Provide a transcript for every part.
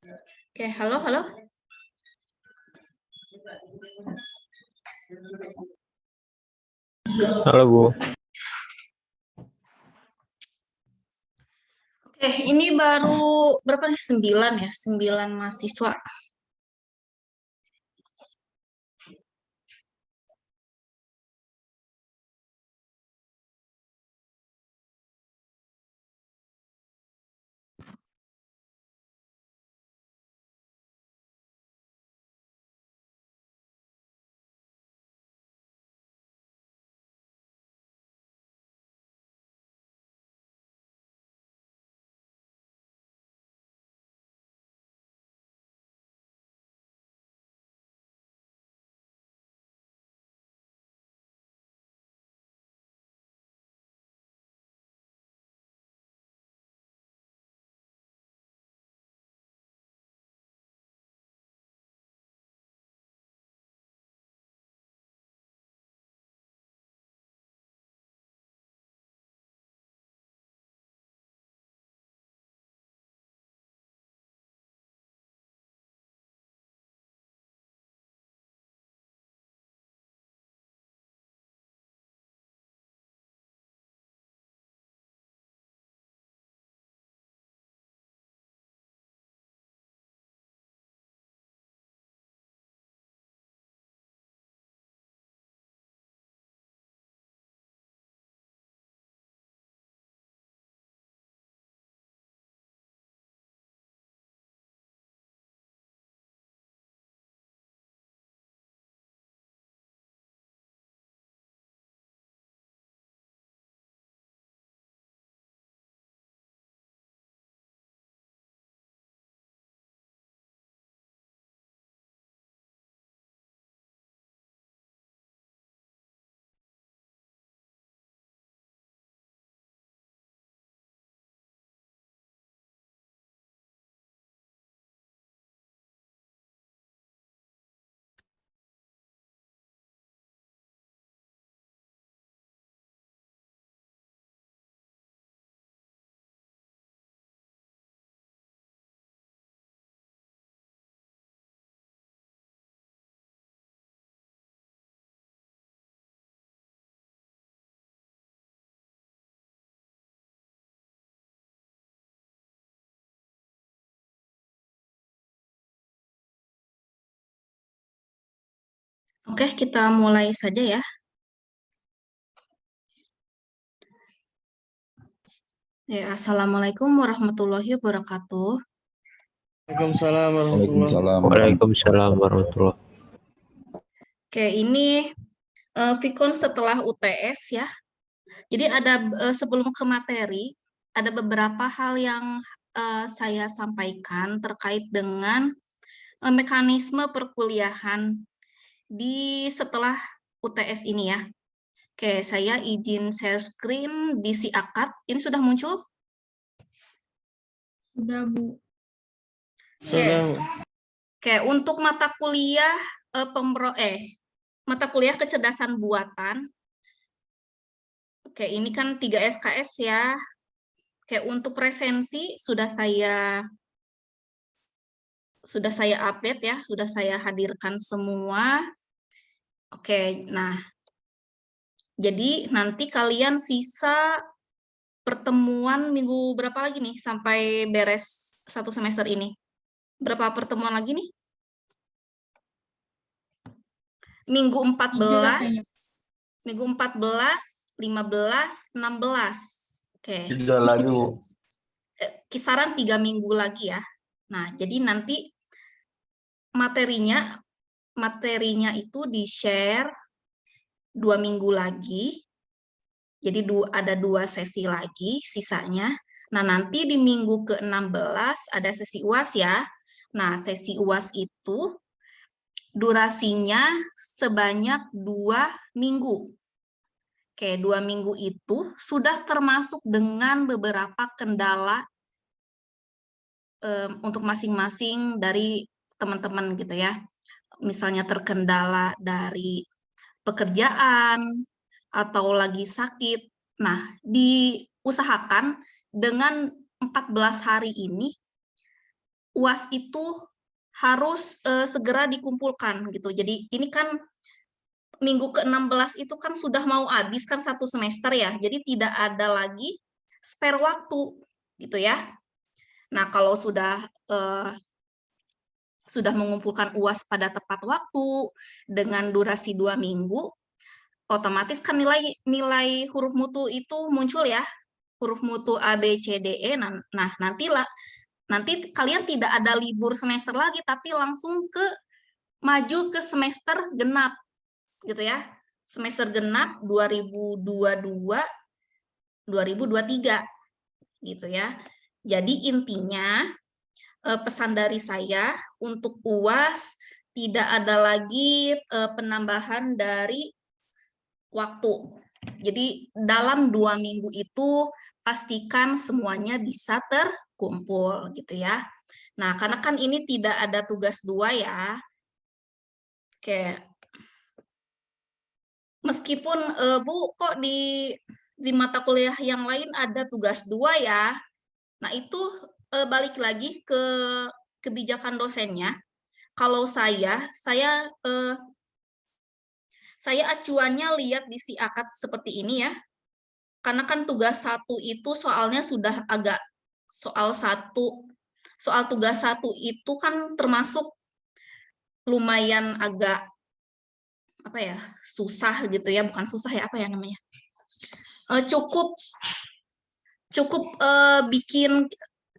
Oke, halo, halo. Halo Bu. Oke, ini baru berapa nih? 9 ya, 9 mahasiswa. Oke, kita mulai saja ya. Ya, Assalamualaikum warahmatullahi wabarakatuh. Waalaikumsalam warahmatullahi wabarakatuh. Waalaikumsalam warahmatullahi. Oke, ini Vicon setelah UTS ya. Jadi ada sebelum ke materi, ada beberapa hal yang saya sampaikan terkait dengan mekanisme perkuliahan di setelah UTS ini ya. Oke, saya izin share screen di si akad. Ini sudah muncul? Sudah, Bu. Sudah. Oke, untuk mata kuliah mata kuliah kecerdasan buatan. Oke, ini kan 3 SKS ya. Oke, untuk presensi sudah saya update ya, sudah saya hadirkan semua. Oke, nah jadi nanti kalian sisa pertemuan minggu berapa lagi nih sampai beres satu semester ini? Berapa pertemuan lagi nih? Minggu 14, minggu 14, 15, 16. Oke. 3 lagi, Bu. Kisaran 3 minggu lagi ya. Nah, jadi nanti materinya itu di-share 2 minggu lagi. Jadi ada 2 sesi lagi sisanya. Nah, nanti di minggu ke-16 ada sesi UAS ya. Nah, sesi UAS itu durasinya sebanyak 2 minggu. Oke, 2 minggu itu sudah termasuk dengan beberapa kendala untuk masing-masing dari teman-teman gitu ya. Misalnya terkendala dari pekerjaan atau lagi sakit. Nah, diusahakan dengan 14 hari ini UAS itu harus segera dikumpulkan gitu. Jadi ini kan minggu ke-16 itu kan sudah mau habis kan 1 semester ya. Jadi tidak ada lagi spare waktu gitu ya. Nah, kalau sudah mengumpulkan UAS pada tepat waktu dengan durasi 2 minggu, otomatis kan nilai huruf mutu itu muncul ya, huruf mutu A, B, C, D, E. Nah, nanti kalian tidak ada libur semester lagi, tapi langsung maju ke semester genap, gitu ya. Semester genap 2022-2023, gitu ya. Jadi intinya pesan dari saya untuk UAS tidak ada lagi penambahan dari waktu. Jadi dalam 2 minggu itu pastikan semuanya bisa terkumpul gitu ya. Nah, karena kan ini tidak ada tugas 2 ya. Oke. Meskipun Bu kok di mata kuliah yang lain ada tugas 2 ya. Nah, itu balik lagi ke kebijakan dosennya. Kalau saya acuannya lihat di si akad seperti ini ya. Karena kan tugas 1 itu soalnya sudah agak soal tugas 1 itu kan termasuk lumayan agak apa ya, susah gitu ya, bukan susah ya, apa ya namanya?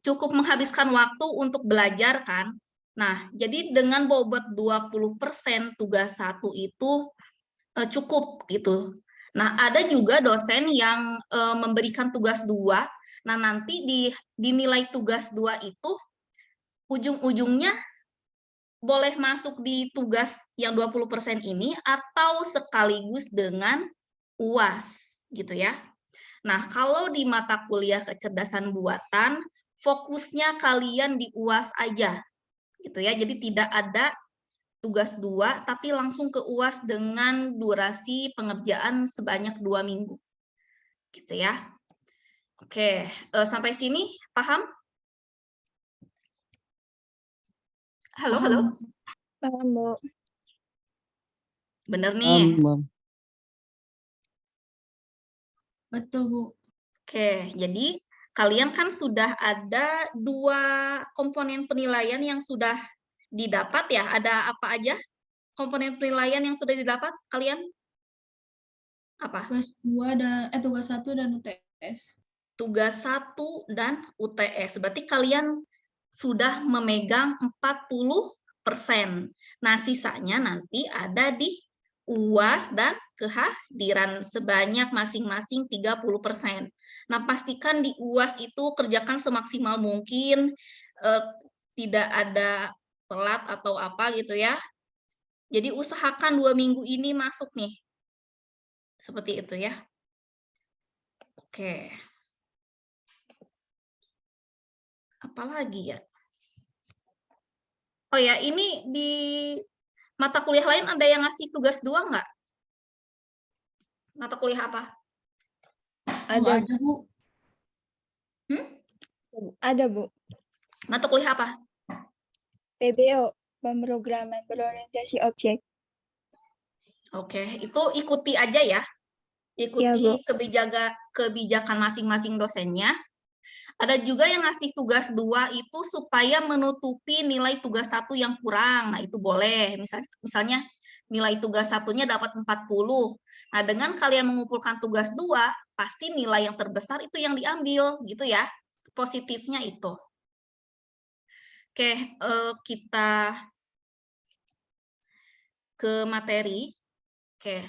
Cukup menghabiskan waktu untuk belajar kan. Nah, jadi dengan bobot 20% tugas 1 itu cukup gitu. Nah, ada juga dosen yang memberikan tugas 2. Nah, nanti di nilai tugas 2 itu ujung-ujungnya boleh masuk di tugas yang 20% ini atau sekaligus dengan UAS gitu ya. Nah, kalau di mata kuliah kecerdasan buatan, fokusnya kalian di UAS aja gitu ya. Jadi tidak ada tugas 2, tapi langsung ke UAS dengan durasi pengerjaan sebanyak 2 minggu. Gitu ya. Oke, sampai sini paham? Halo, halo. Paham, Bu. Bener nih. Betul, Bu. Oke, jadi kalian kan sudah ada 2 komponen penilaian yang sudah didapat ya. Ada apa aja komponen penilaian yang sudah didapat kalian? Apa? Tugas 1 dan UTS. Tugas 1 dan UTS. Berarti kalian sudah memegang 40%. Nah, sisanya nanti ada di UAS dan kehadiran sebanyak masing-masing 30%. Nah, pastikan di UAS itu kerjakan semaksimal mungkin, tidak ada telat atau apa gitu ya. Jadi usahakan 2 minggu ini masuk nih. Seperti itu ya. Oke. Apalagi ya? Oh ya, ini di mata kuliah lain ada yang ngasih tugas 2 nggak? Mata kuliah apa? Ada, Bu. Ada, Bu. Mata kuliah apa? PBO, pemrograman berorientasi objek. Oke, itu ikuti aja ya. Ikuti Ya, Bu. kebijakan masing-masing dosennya. Ada juga yang ngasih tugas 2 itu supaya menutupi nilai tugas 1 yang kurang. Nah, itu boleh. Misalnya nilai tugas 1-nya dapat 40. Nah, dengan kalian mengumpulkan tugas 2, pasti nilai yang terbesar itu yang diambil, gitu ya. Positifnya itu. Oke, kita ke materi. Oke,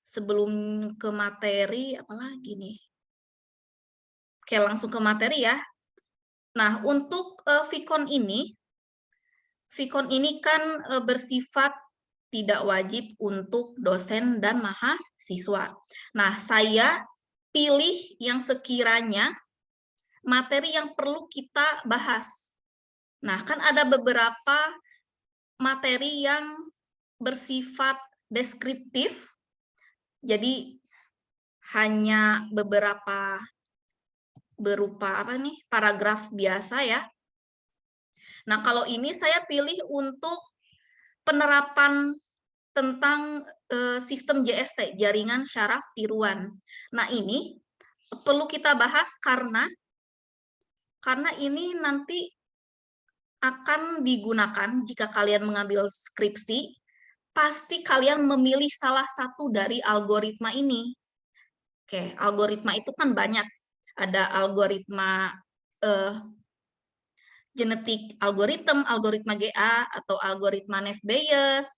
sebelum ke materi, apalagi nih? Oke, langsung ke materi ya. Nah, untuk Vicon ini kan bersifat tidak wajib untuk dosen dan mahasiswa. Nah, saya pilih yang sekiranya materi yang perlu kita bahas. Nah, kan ada beberapa materi yang bersifat deskriptif, jadi hanya beberapa berupa paragraf biasa ya. Nah, kalau ini saya pilih untuk penerapan tentang sistem JST, jaringan syaraf tiruan. Nah, ini perlu kita bahas karena ini nanti akan digunakan jika kalian mengambil skripsi, pasti kalian memilih salah satu dari algoritma ini. Oke, algoritma itu kan banyak. Ada algoritma genetik algoritma GA, atau algoritma Nash-Bayes,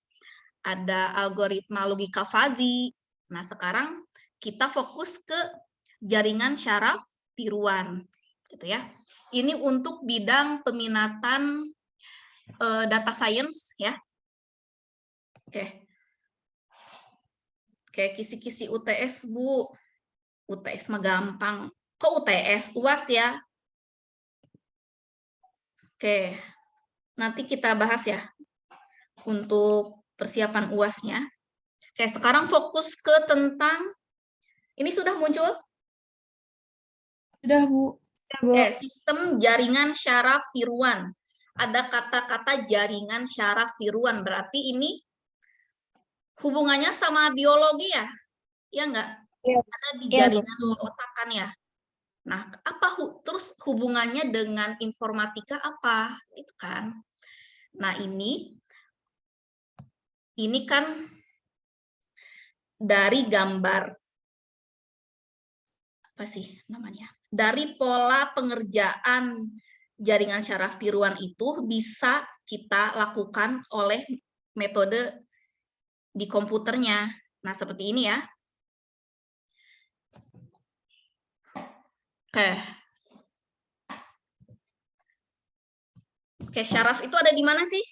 ada algoritma logika fuzzy. Nah, sekarang kita fokus ke jaringan syaraf tiruan, gitu ya. Ini untuk bidang peminatan data science ya. Oke. Oke, kisi-kisi UTS, Bu. UTS mah gampang. Kok UTS? UAS ya. Oke. Nanti kita bahas ya untuk persiapan UAS-nya. Oke, sekarang fokus ke tentang ini sudah muncul? Sudah, Bu. Oke, sistem jaringan syaraf tiruan. Ada kata-kata jaringan syaraf tiruan, berarti ini hubungannya sama biologi ya? Ya enggak? Iya. Ada di Iya, Bu. jaringan otak kan ya? Nah, terus hubungannya dengan informatika apa? Itu kan. Nah, ini kan dari gambar apa sih namanya? Dari pola pengerjaan jaringan syaraf tiruan itu bisa kita lakukan oleh metode di komputernya. Nah, seperti ini ya. Oke. Oke, syaraf itu ada di mana sih?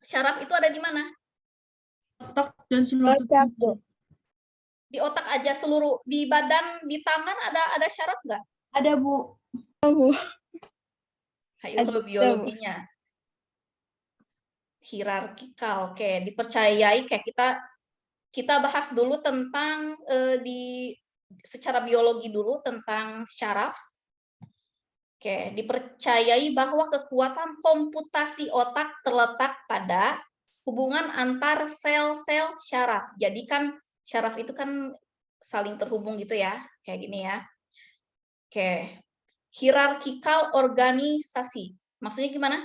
Syaraf itu ada di mana? Otak dan seluruh tubuh. Di otak aja, seluruh di badan, di tangan ada syaraf nggak? Ada, Bu. Bu. Ayo biologinya. Hierarkikal. Oke, dipercayai kayak kita bahas dulu tentang secara biologi dulu tentang syaraf. Oke, dipercayai bahwa kekuatan komputasi otak terletak pada hubungan antar sel-sel syaraf. Jadi kan syaraf itu kan saling terhubung gitu ya, kayak gini ya. Oke, hierarkikal organisasi. Maksudnya gimana?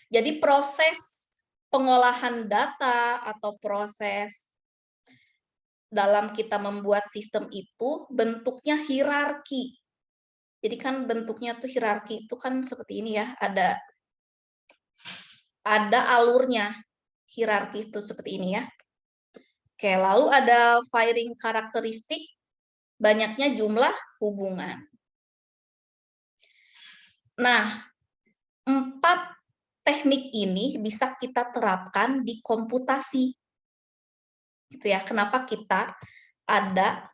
Jadi proses pengolahan data atau proses dalam kita membuat sistem itu bentuknya hierarki. Jadi kan bentuknya tuh hierarki itu kan seperti ini ya, ada alurnya. Hierarki itu seperti ini ya. Oke, lalu ada firing karakteristik, banyaknya jumlah hubungan. Nah, 4 teknik ini bisa kita terapkan di komputasi. Gitu ya. Kenapa kita ada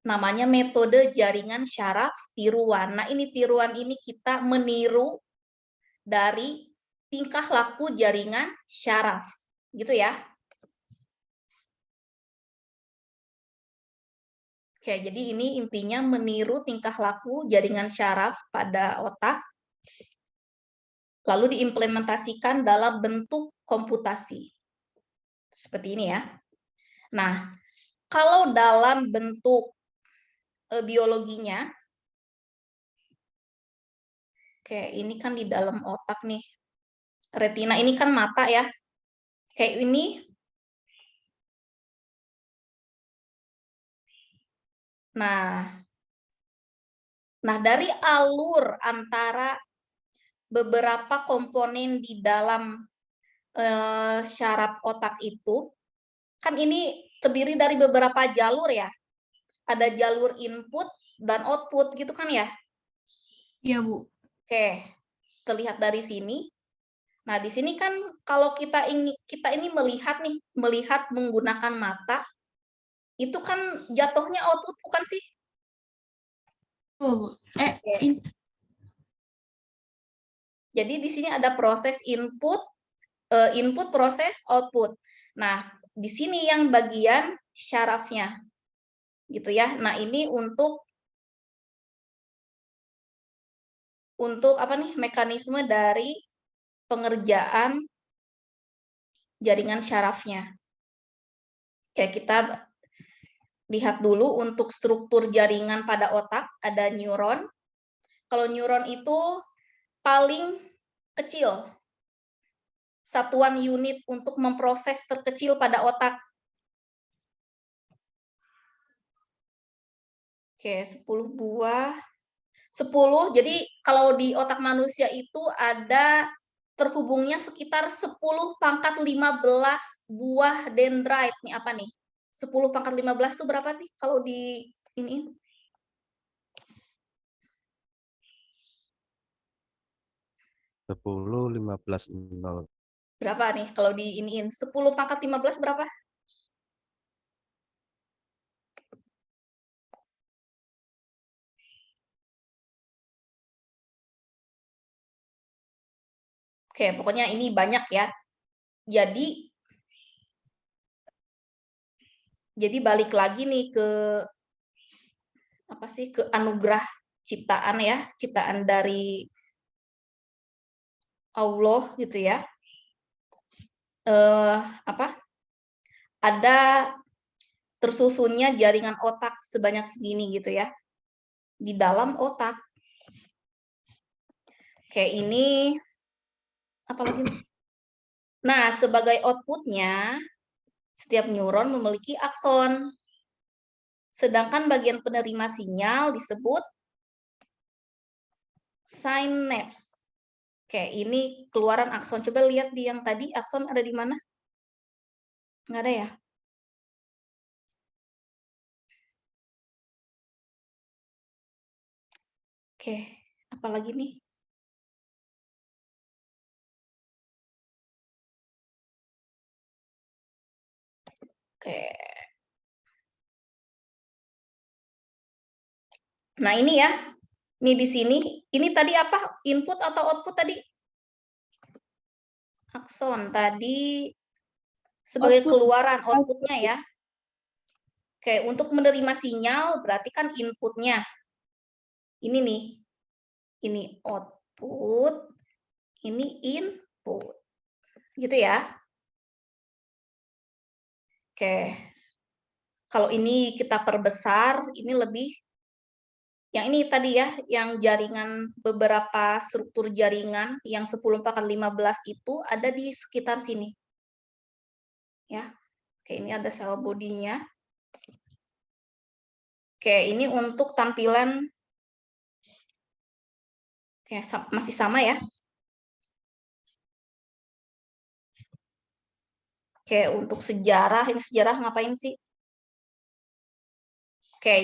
namanya metode jaringan syaraf tiruan. Nah, ini tiruan ini kita meniru dari tingkah laku jaringan syaraf. Gitu ya. Oke, jadi ini intinya meniru tingkah laku jaringan syaraf pada otak, lalu diimplementasikan dalam bentuk komputasi. Seperti ini ya. Nah, kalau dalam bentuk biologinya, oke, ini kan di dalam otak nih. Retina ini kan mata ya. Kayak ini. Nah, dari alur antara beberapa komponen di dalam syaraf otak itu, kan ini terdiri dari beberapa jalur ya. Ada jalur input dan output gitu kan ya? Iya, Bu. Oke, terlihat dari sini. Nah, di sini kan kalau kita ini melihat menggunakan mata, itu kan jatuhnya output bukan sih? Bu. Jadi di sini ada proses input, proses output. Nah, di sini yang bagian syarafnya, gitu ya. Nah, ini untuk untuk apa nih mekanisme dari pengerjaan jaringan syarafnya. Oke, kita lihat dulu untuk struktur jaringan pada otak, ada neuron. Kalau neuron itu paling kecil, satuan unit untuk memproses terkecil pada otak. Oke, 10 buah. 10, jadi kalau di otak manusia itu ada terhubungnya sekitar 10 pangkat 15 buah dendrit. Nih apa nih? 10 pangkat 15 itu berapa nih kalau di ini? 10, 15, 0. Berapa nih kalau di iniin? 10 pangkat 15 berapa? Oke, pokoknya ini banyak ya. Jadi balik lagi nih ke apa sih, ke anugerah ciptaan ya, ciptaan dari Allah gitu ya. Apa? Ada tersusunnya jaringan otak sebanyak segini gitu ya di dalam otak. Kayak ini apalagi nih? Nah, sebagai outputnya setiap neuron memiliki akson. Sedangkan bagian penerima sinyal disebut synapse. Oke, ini keluaran akson. Coba lihat di yang tadi, akson ada di mana? Nggak ada ya? Oke, apalagi nih? Oke. Nah, ini ya. Ini di sini. Ini tadi apa? Input atau output tadi? Akson. Tadi sebagai keluaran outputnya ya. Oke, untuk menerima sinyal berarti kan inputnya. Ini nih. Ini output. Ini input. Gitu ya. Oke. Kalau ini kita perbesar, ini lebih yang ini tadi ya, yang jaringan beberapa struktur jaringan yang 10/15 itu ada di sekitar sini. Ya. Oke, ini ada sel bodinya. Oke, ini untuk tampilan oke, masih sama ya. Oke, untuk sejarah, ini sejarah ngapain sih? Oke.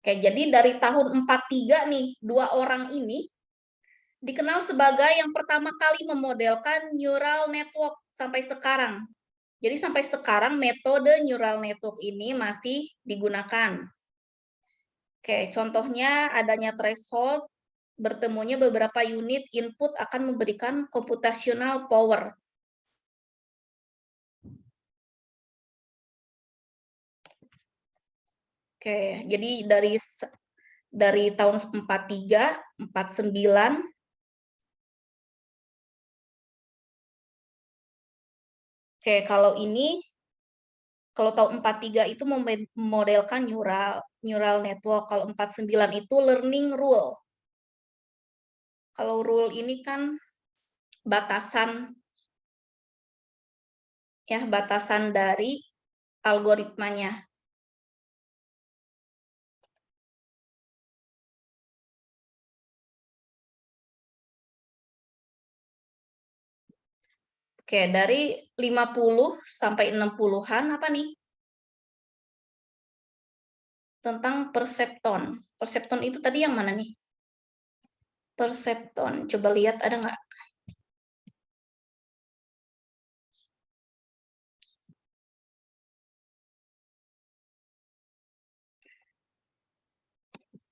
Oke, jadi dari tahun 43 nih, dua orang ini dikenal sebagai yang pertama kali memodelkan neural network sampai sekarang. Jadi sampai sekarang metode neural network ini masih digunakan. Oke, contohnya adanya threshold, bertemunya beberapa unit input akan memberikan computational power. Oke, jadi dari tahun 43, 49. Oke, kalau tahun 43 itu memodelkan neural network, kalau 49 itu learning rule. Kalau rule ini kan batasan ya, batasan dari algoritmanya. Oke, dari 50 sampai 60-an apa nih? Tentang perseptron. Perseptron itu tadi yang mana nih? Perseptron. Coba lihat ada nggak?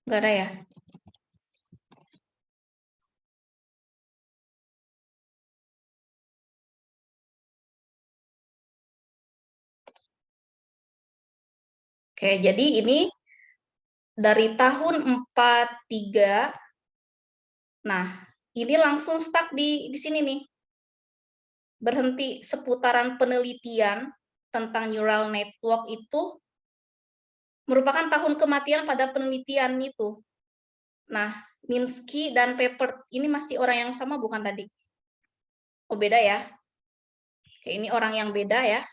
Nggak ada ya? Oke, jadi ini dari tahun 43. Nah, ini langsung stuck di sini nih. Berhenti seputaran penelitian tentang neural network itu merupakan tahun kematian pada penelitian itu. Nah, Minsky dan Papert ini masih orang yang sama bukan tadi? Oh, beda ya. Oke, ini orang yang beda ya.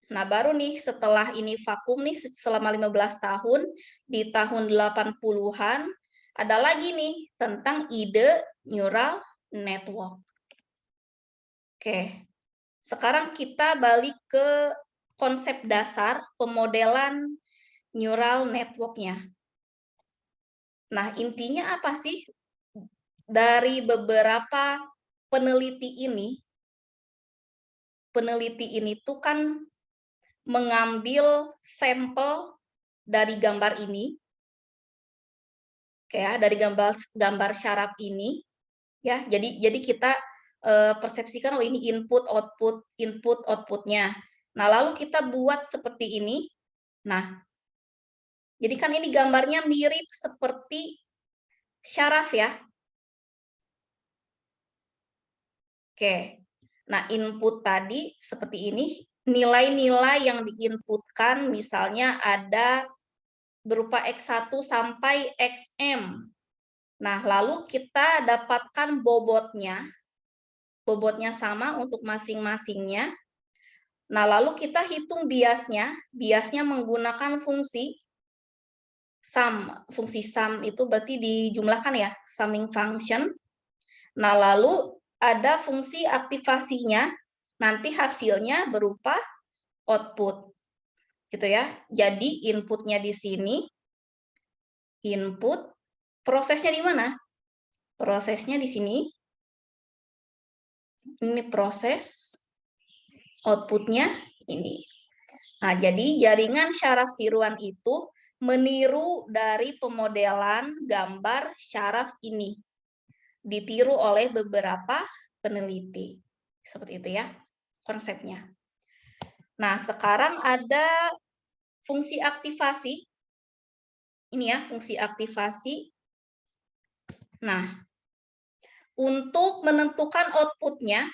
Nah, baru nih setelah ini vakum nih selama 15 tahun, di tahun 80-an, ada lagi nih tentang ide neural network. Oke, sekarang kita balik ke konsep dasar pemodelan neural network-nya. Nah, intinya apa sih? Dari beberapa peneliti ini tuh kan mengambil sampel dari gambar ini, kayak dari gambar syaraf ini, ya. Jadi kita persepsikan, oh ini input outputnya. Nah, lalu kita buat seperti ini. Nah, jadi kan ini gambarnya mirip seperti syaraf ya. Oke. Nah, input tadi seperti ini, nilai-nilai yang diinputkan misalnya ada berupa X1 sampai XM. Nah, lalu kita dapatkan bobotnya sama untuk masing-masingnya. Nah, lalu kita hitung biasnya menggunakan fungsi sum. Fungsi sum itu berarti dijumlahkan ya, summing function. Nah, lalu ada fungsi aktivasinya, nanti hasilnya berupa output. Gitu ya. Jadi inputnya di sini, input, prosesnya di mana? Prosesnya di sini. Ini proses, outputnya ini. Nah, jadi jaringan syaraf tiruan itu meniru dari pemodelan gambar syaraf ini. Ditiru oleh beberapa peneliti. Seperti itu ya konsepnya. Nah, sekarang ada fungsi aktivasi. Ini ya, fungsi aktivasi. Nah, untuk menentukan outputnya,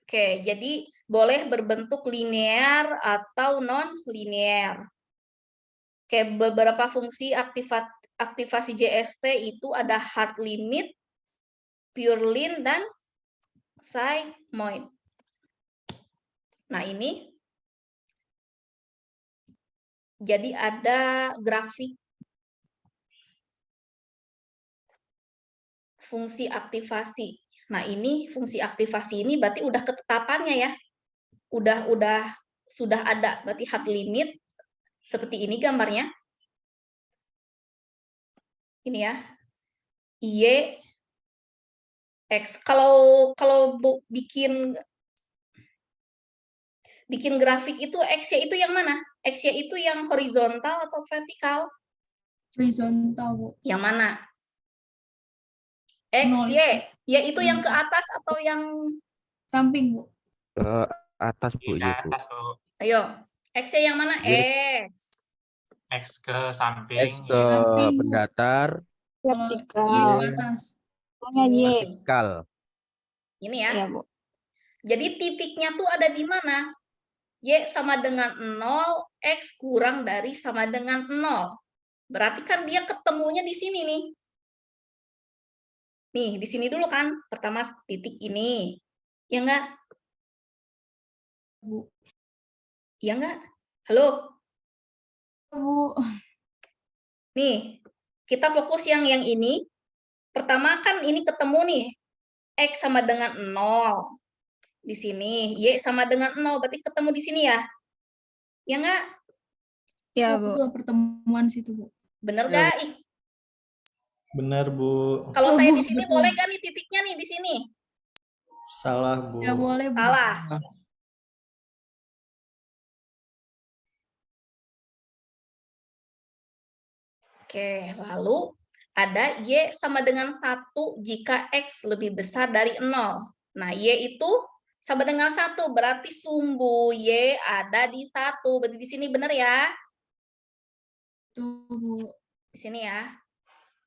oke, jadi boleh berbentuk linear atau non-linear. Oke, beberapa fungsi aktivasi JST itu ada hard limit, pure line, dan sigmoid. Nah, ini jadi ada grafik fungsi aktivasi. Nah, ini fungsi aktivasi ini berarti udah ketetapannya ya. Sudah ada, berarti hard limit seperti ini gambarnya. Ini ya. Y X. Kalau bikin grafik itu X-nya itu yang mana? X-nya itu yang horizontal atau vertikal? Horizontal, Bu. Yang mana? X, Y. Y itu yang ke atas atau yang Samping, Bu. Ke atas, Bu. Ke Iya, Bu. atas, Bu. Ayo, X-nya yang mana? Y. X. X ke samping. X ke Samping, Bu. pendatar. Kalau Y ke Y. atas. Ini. Vertikal. Ini ya. Iya, Bu. Jadi titiknya tuh ada di mana? Y sama dengan 0, X kurang dari sama dengan 0. Berarti kan dia ketemunya di sini nih. Nih, di sini dulu kan. Pertama titik ini. Ya enggak? Bu. Ya enggak? Halo? Bu. Nih, kita fokus yang ini. Pertama kan ini ketemu nih. X sama dengan 0. Di sini. Y sama dengan 0. Berarti ketemu di sini ya? Ya enggak? Ya, Bu. Pertemuan situ, Bu. Bener Ya, gak? Benar, Bu. Kalau Oh, saya Bu, di sini betul. boleh kan nih titiknya nih di sini? Salah, Bu. Ya boleh, Bu. Salah. Oke, lalu ada Y sama dengan 1 jika X lebih besar dari 0. Nah, Y itu sama dengan 1, berarti sumbu Y ada di 1. Berarti di sini benar ya? Tuh, Bu. Di sini ya.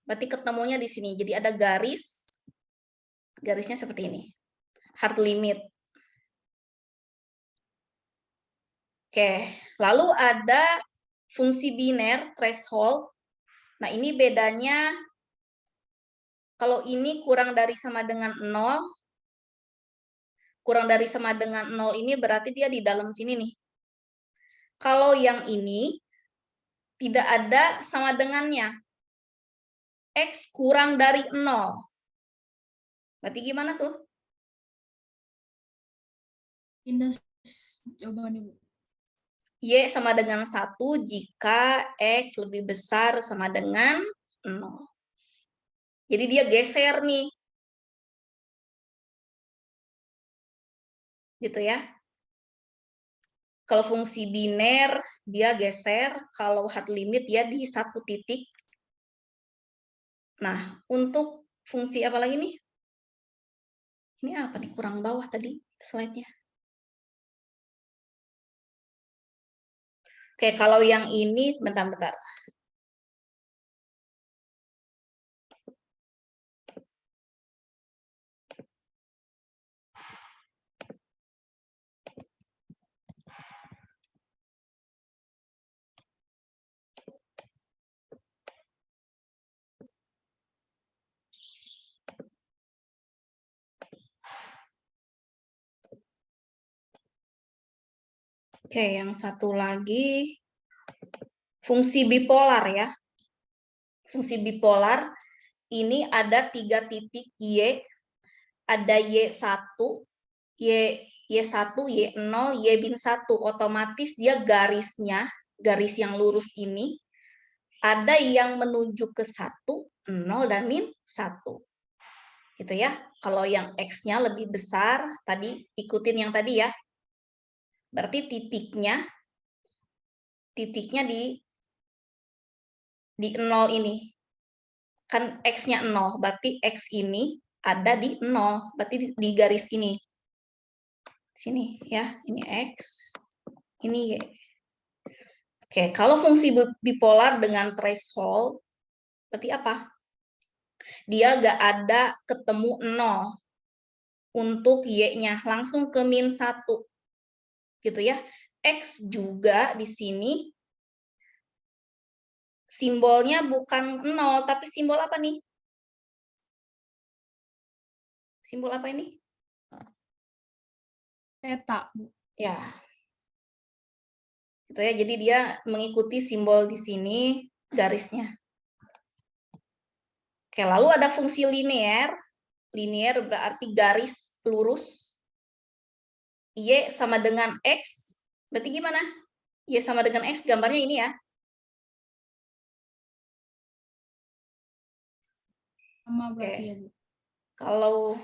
Berarti ketemunya di sini. Jadi ada garis. Garisnya seperti ini. Hard limit. Oke, lalu ada fungsi biner threshold. Nah, ini bedanya kalau ini kurang dari sama dengan 0, kurang dari sama dengan 0 ini berarti dia di dalam sini nih. Kalau yang ini tidak ada sama dengannya. X kurang dari 0. Berarti gimana tuh? Minus. Coba nih, Bu. Y sama dengan 1 jika X lebih besar sama dengan 0. Jadi dia geser nih. Gitu ya. Kalau fungsi biner, dia geser. Kalau hard limit, dia di 1 titik. Nah, untuk fungsi apa lagi nih? Ini apa nih? Kurang bawah tadi slide-nya. Oke, kalau yang ini, bentar-bentar. Oke, yang satu lagi fungsi bipolar ya. Fungsi bipolar ini ada 3 titik Y, ada Y1, Y1, Y0, Y-1. Otomatis dia garisnya, garis yang lurus ini, ada yang menuju ke 1, 0, dan min 1. Gitu ya. Kalau yang X-nya lebih besar, tadi ikutin yang tadi ya. Berarti titiknya di 0 ini. Kan X-nya 0, berarti X ini ada di 0, berarti di garis ini. Sini ya, ini X, ini Y. Oke, kalau fungsi bipolar dengan threshold, berarti apa? Dia nggak ada ketemu 0 untuk Y-nya, langsung ke min 1. Gitu ya. X juga di sini simbolnya bukan 0, tapi simbol apa nih? Simbol apa ini? Theta, Bu. Ya. Gitu ya. Jadi dia mengikuti simbol di sini garisnya. Oke, lalu ada fungsi linear. Linear berarti garis lurus. Y sama dengan X. Berarti gimana? Y sama dengan X, gambarnya ini ya. Sama berarti Oke. ya, Bu. Kalau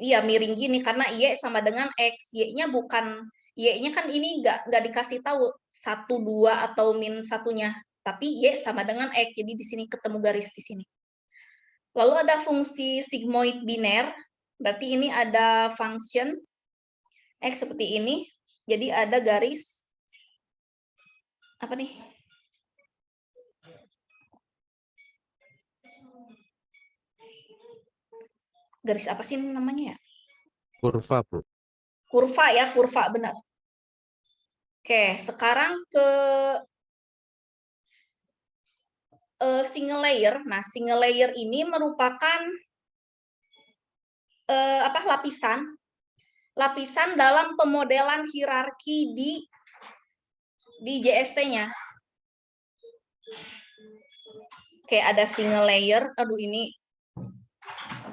iya miring gini karena Y sama dengan X. Y-nya bukan, Y-nya kan ini nggak dikasih tahu 1, 2 atau min satunya. Tapi Y sama dengan X. Jadi di sini ketemu garis di sini. Lalu ada fungsi sigmoid biner. Berarti ini ada function X seperti ini. Jadi ada garis apa nih? Garis apa sih namanya ya? Kurva, Bu. Kurva ya, kurva benar. Oke, sekarang ke single layer. Nah, single layer ini merupakan lapisan dalam pemodelan hierarki di JST-nya. Oke, ada single layer. Aduh ini.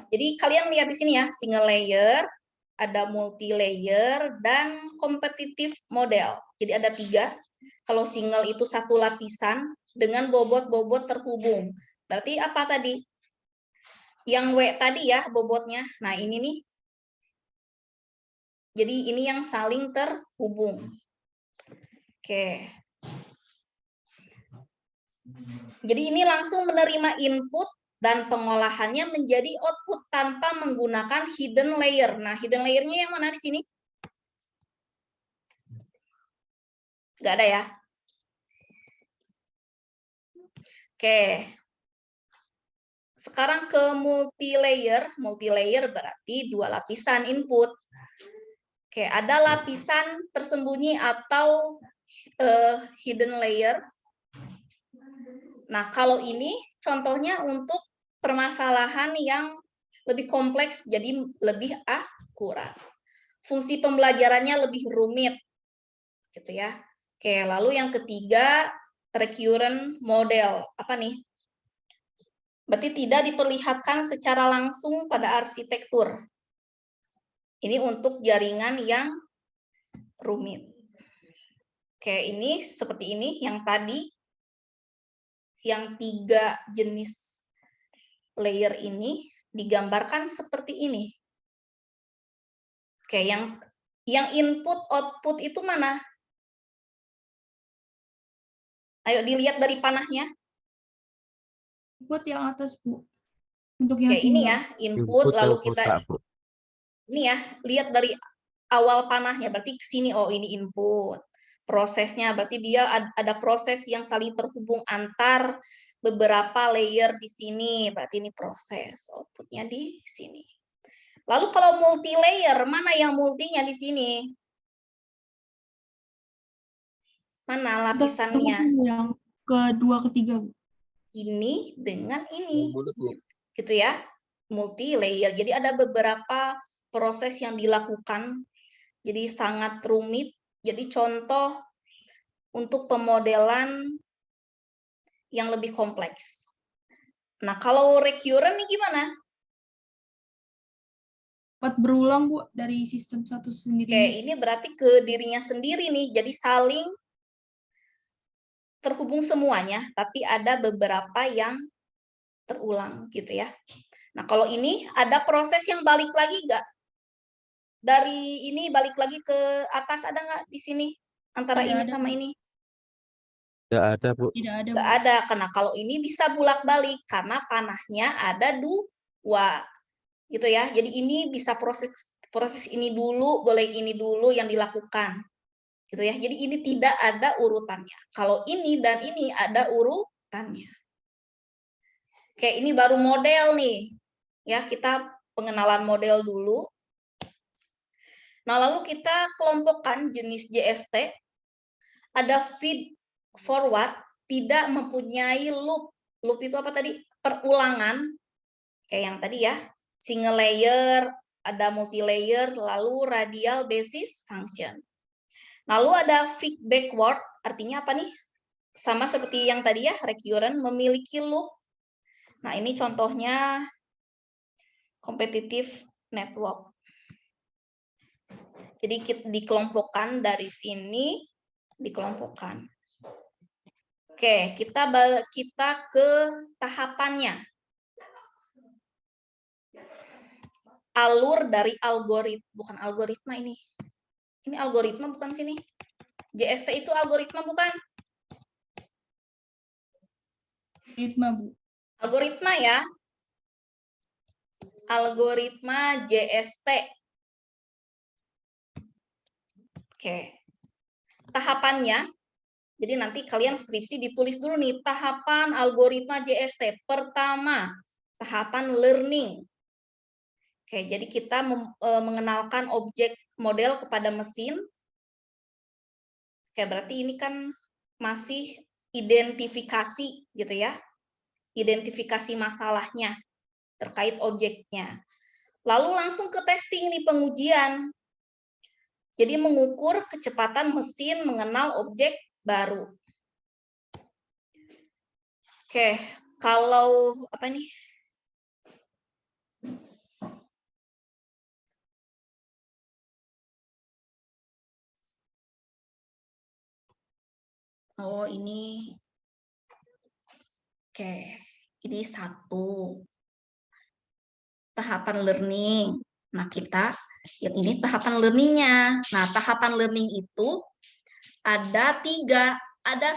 Jadi kalian lihat di sini ya, single layer, ada multi layer dan kompetitif model. Jadi ada 3. Kalau single itu 1 lapisan dengan bobot-bobot terhubung. Berarti apa tadi? Yang W tadi ya bobotnya. Nah, ini nih. Jadi ini yang saling terhubung. Oke. Jadi ini langsung menerima input dan pengolahannya menjadi output tanpa menggunakan hidden layer. Nah, hidden layer-nya yang mana di sini? Nggak ada ya? Oke. Sekarang ke multi-layer. Multi-layer berarti 2 lapisan input. Oke, ada lapisan tersembunyi atau hidden layer. Nah, kalau ini contohnya untuk permasalahan yang lebih kompleks, jadi lebih akurat. Fungsi pembelajarannya lebih rumit, gitu ya. Oke, lalu yang ketiga, recurrent model. Apa nih? Berarti tidak diperlihatkan secara langsung pada arsitektur. Ini untuk jaringan yang rumit. Oke, ini seperti ini, yang tadi, yang 3 jenis layer ini digambarkan seperti ini. Oke, yang input output itu mana? Ayo dilihat dari panahnya. Input yang atas, Bu. Untuk yang Oke, ini sini. ya, input dan lalu pulsa, kita Bu. ini ya, lihat dari awal panahnya, berarti ke sini, oh ini input. Prosesnya berarti dia ada proses yang saling terhubung antar beberapa layer di sini, berarti ini proses, outputnya di sini. Lalu kalau multi layer, mana yang multinya di sini? Mana lapisannya? Yang kedua, ketiga, Bu. Ini dengan ini, gitu ya, multi layer. Jadi ada beberapa proses yang dilakukan, jadi sangat rumit. Jadi contoh untuk pemodelan yang lebih kompleks. Nah, kalau recurrent nih gimana? Dapat berulang, Bu, dari sistem satu sendiri. Oke, ini berarti ke dirinya sendiri nih, jadi saling terhubung semuanya, tapi ada beberapa yang terulang gitu ya. Nah, kalau ini ada proses yang balik lagi nggak? Dari ini balik lagi ke atas, ada nggak di sini? Antara Tidak ini ada, sama Bu. ini? Tidak ada, Bu. Tidak ada, Nggak Bu. ada, karena kalau ini bisa bolak-balik, karena panahnya ada 2. Gitu ya. Jadi ini bisa proses ini dulu, boleh ini dulu yang dilakukan. Gitu ya. Jadi ini tidak ada urutannya. Kalau ini dan ini ada urutannya. Oke, ini baru model nih. Ya, kita pengenalan model dulu. Nah, lalu kita kelompokkan jenis JST. Ada feed forward, tidak mempunyai loop. Loop itu apa tadi? Perulangan. Kayak yang tadi ya. Single layer, ada multi layer, lalu radial basis function. Lalu ada feed backward, artinya apa nih? Sama seperti yang tadi ya, recurrent, memiliki loop. Nah, ini contohnya competitive network. Jadi dikelompokkan dari sini, dikelompokkan. Oke, kita ke tahapannya. Alur dari algoritma, bukan algoritma ini. Ini algoritma bukan sini. JST itu algoritma bukan? Algoritma, Bu. Algoritma ya. Algoritma JST. Oke. Tahapannya, jadi nanti kalian skripsi ditulis dulu nih, tahapan algoritma JST. Pertama, tahapan learning. Oke, jadi kita mengenalkan objek model kepada mesin. Oke, berarti ini kan masih identifikasi gitu ya. Identifikasi masalahnya terkait objeknya. Lalu langsung ke testing nih, pengujian. Jadi mengukur kecepatan mesin mengenal objek baru. Oke, kalau apa nih? Oh, ini. Oke, ini satu. Tahapan learning. Nah, yang ini tahapan learningnya. Nah, tahapan learning itu ada 3. Ada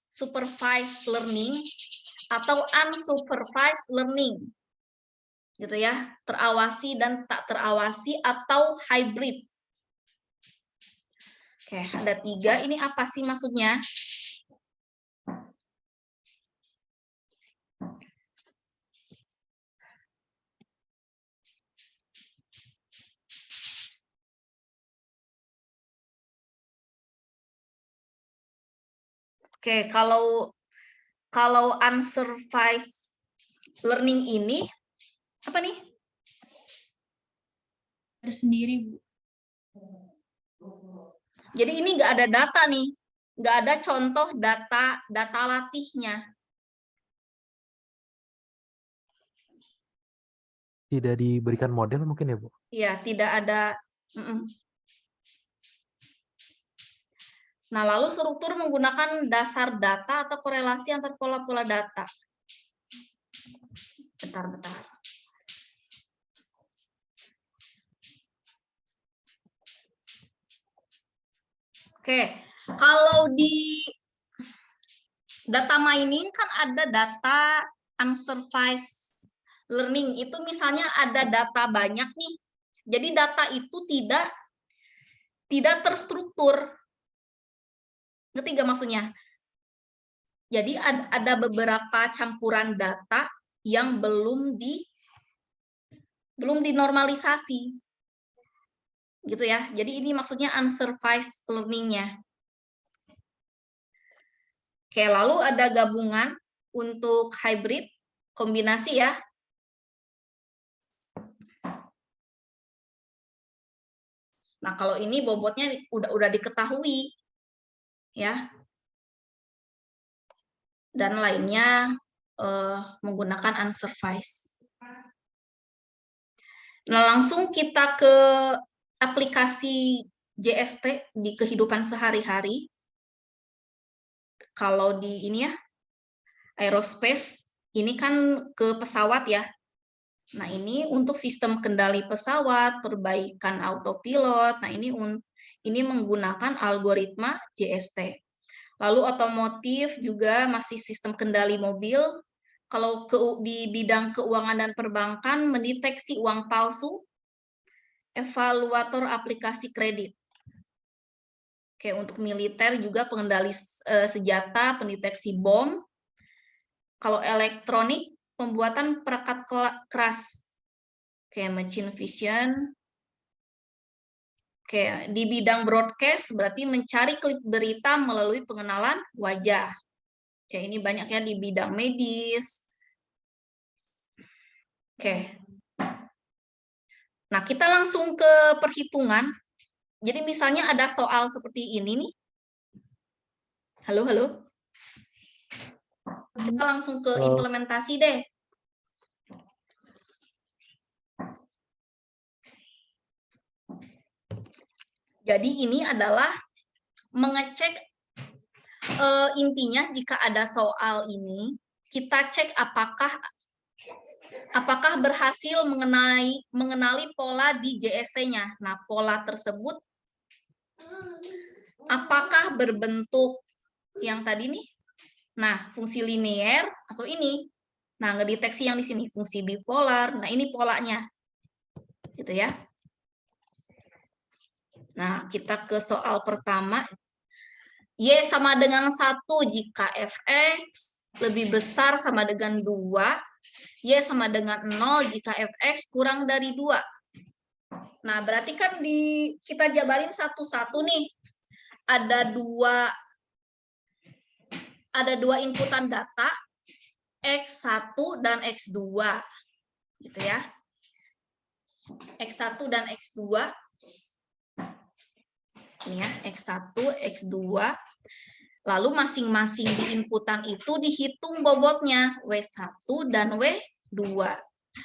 supervised learning, atau unsupervised learning. Gitu ya, terawasi dan tak terawasi atau hybrid. Oke, ada 3. Ini apa sih maksudnya? Oke, kalau unsupervised learning ini apa nih? Tersendiri, Bu. Jadi ini nggak ada data nih, nggak ada contoh data latihnya. Tidak diberikan model mungkin ya, Bu? Ya, tidak ada. Nah, lalu struktur menggunakan dasar data atau korelasi antar pola-pola data. Bentar. Oke, kalau di data mining kan ada data unsupervised learning. Itu misalnya ada data banyak nih. Jadi data itu tidak terstruktur. Ngerti nggak maksudnya? Jadi ada beberapa campuran data yang belum dinormalisasi. Gitu ya. Jadi ini maksudnya unsupervised learning-nya. Oke, lalu ada gabungan untuk hybrid, kombinasi ya. Nah, kalau ini bobotnya udah diketahui ya. Dan lainnya menggunakan unsupervised. Nah, langsung kita ke aplikasi JST di kehidupan sehari-hari. Kalau di ini ya, aerospace, ini kan ke pesawat ya. Nah, ini untuk sistem kendali pesawat, perbaikan autopilot. Nah, ini menggunakan algoritma JST. Lalu otomotif juga masih sistem kendali mobil. Kalau di bidang keuangan dan perbankan, mendeteksi uang palsu, evaluator aplikasi kredit. Oke, untuk militer juga pengendali senjata, pendeteksi bom. Kalau elektronik, pembuatan perangkat keras. Oke, machine vision. Oke, di bidang broadcast berarti mencari klip berita melalui pengenalan wajah. Oke, ini banyak ya di bidang medis. Oke. Nah, kita langsung ke perhitungan. Jadi misalnya ada soal seperti ini nih. Halo. Kita langsung ke implementasi deh. Jadi ini adalah mengecek intinya jika ada soal ini, kita cek apakah berhasil mengenali pola di JST-nya. Nah, pola tersebut apakah berbentuk yang tadi nih? Nah, fungsi linear atau ini? Nah, ngedeteksi yang di sini fungsi bipolar. Nah, ini polanya. Gitu ya. Nah, kita ke soal pertama. Y sama dengan 1 jika fx lebih besar sama dengan 2. Y sama dengan 0 jika fx kurang dari 2. Nah, berarti kan kita jabarin satu-satu nih. Ada dua inputan data, X1 dan X2. Gitu ya. X1 dan X2. Ini ya, X1, X2. Lalu masing-masing di inputan itu dihitung bobotnya, W1 dan W2.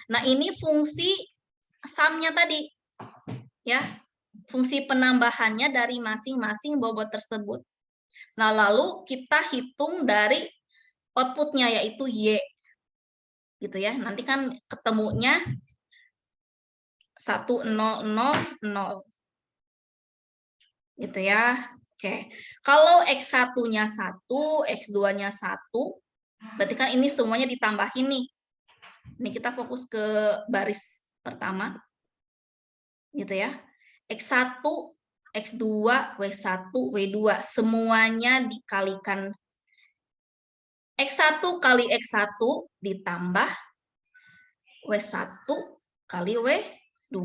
Nah, ini fungsi sum-nya tadi. Ya, fungsi penambahannya dari masing-masing bobot tersebut. Nah, lalu kita hitung dari outputnya, yaitu Y. Gitu ya, nanti kan ketemunya 1, 0, 0, 0. Gitu ya. Oke. Kalau X1-nya 1, X2-nya 1, Berarti kan ini semuanya ditambahin nih. Ini kita fokus ke baris pertama. Gitu ya. X1, X2, W1, W2. Semuanya dikalikan. X1 kali X1 ditambah W1 kali W2.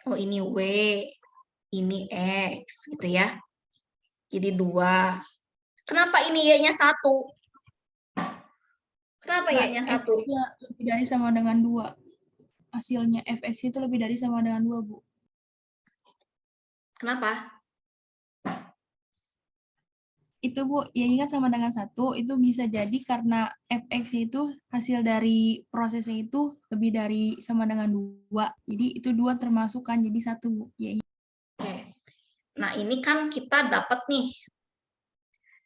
Oh, ini W, ini X, gitu ya. Jadi 2. Kenapa ini Y-nya 1? Kenapa Nah, Y-nya 1? X-nya lebih dari sama dengan 2. Hasilnya fx itu lebih dari sama dengan 2, Bu. Kenapa? Itu, Bu, ya ingat sama dengan 1, itu bisa jadi karena fx itu hasil dari prosesnya itu lebih dari sama dengan 2. Jadi itu 2 termasuk kan, jadi 1, Bu. Ya, Oke. Nah, ini kan kita dapat nih.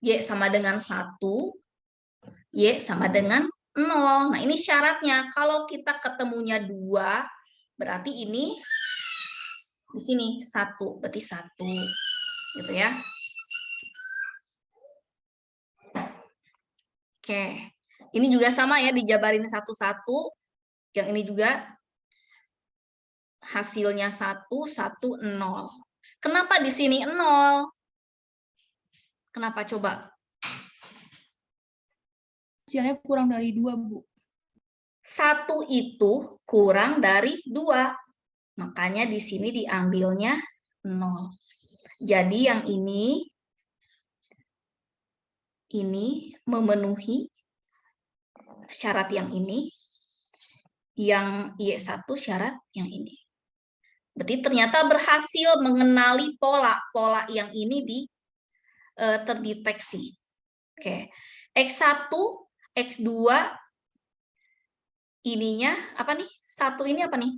Y sama dengan 1, Y sama dengan 0. Nah, ini syaratnya. Kalau kita ketemunya 2, berarti ini di sini 1. Berarti 1. Gitu ya. Oke. Ini juga sama ya, dijabarin satu-satu. Yang ini juga hasilnya 1, 1, 0. Kenapa di sini 0? Kenapa coba? hasilnya kurang dari 2, Bu. 1 itu kurang dari 2. Makanya di sini diambilnya 0. Jadi yang ini memenuhi syarat yang ini, yang Y1 syarat yang ini. Berarti ternyata berhasil mengenali pola yang ini terdeteksi. Oke. X1, X2 ininya apa nih? 1 ini apa nih?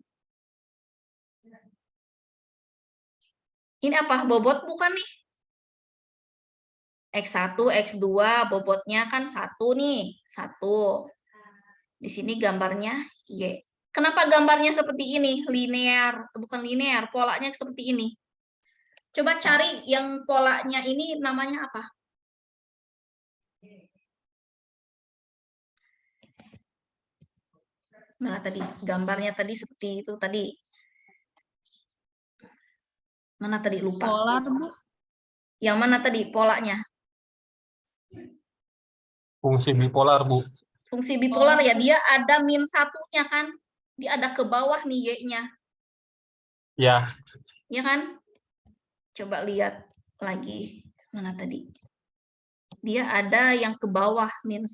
Ini apa? Bobot bukan nih? X1, X2 bobotnya kan 1 nih. 1. Di sini gambarnya Y. Kenapa gambarnya seperti ini? Linear, bukan linear, polanya seperti ini. Coba cari yang polanya ini namanya apa? Mana tadi? Gambarnya tadi seperti itu tadi. Mana tadi? Lupa. Polar, Bu. Yang mana tadi polanya? Fungsi bipolar, Bu. Fungsi bipolar ya, dia ada -1-nya kan? Dia ada ke bawah nih Y-nya. Ya, Ya kan? Coba lihat lagi. Mana tadi? Dia ada yang ke bawah -1.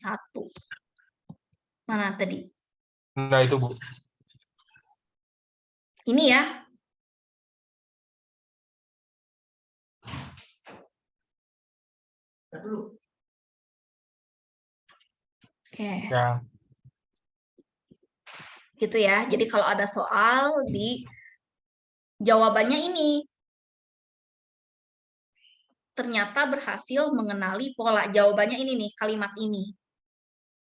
Mana tadi? enggak itu, Bu. Ini ya. Oke. Ya, Gitu ya. Jadi kalau ada soal di jawabannya ini. Ternyata berhasil mengenali pola. Jawabannya ini nih, kalimat ini.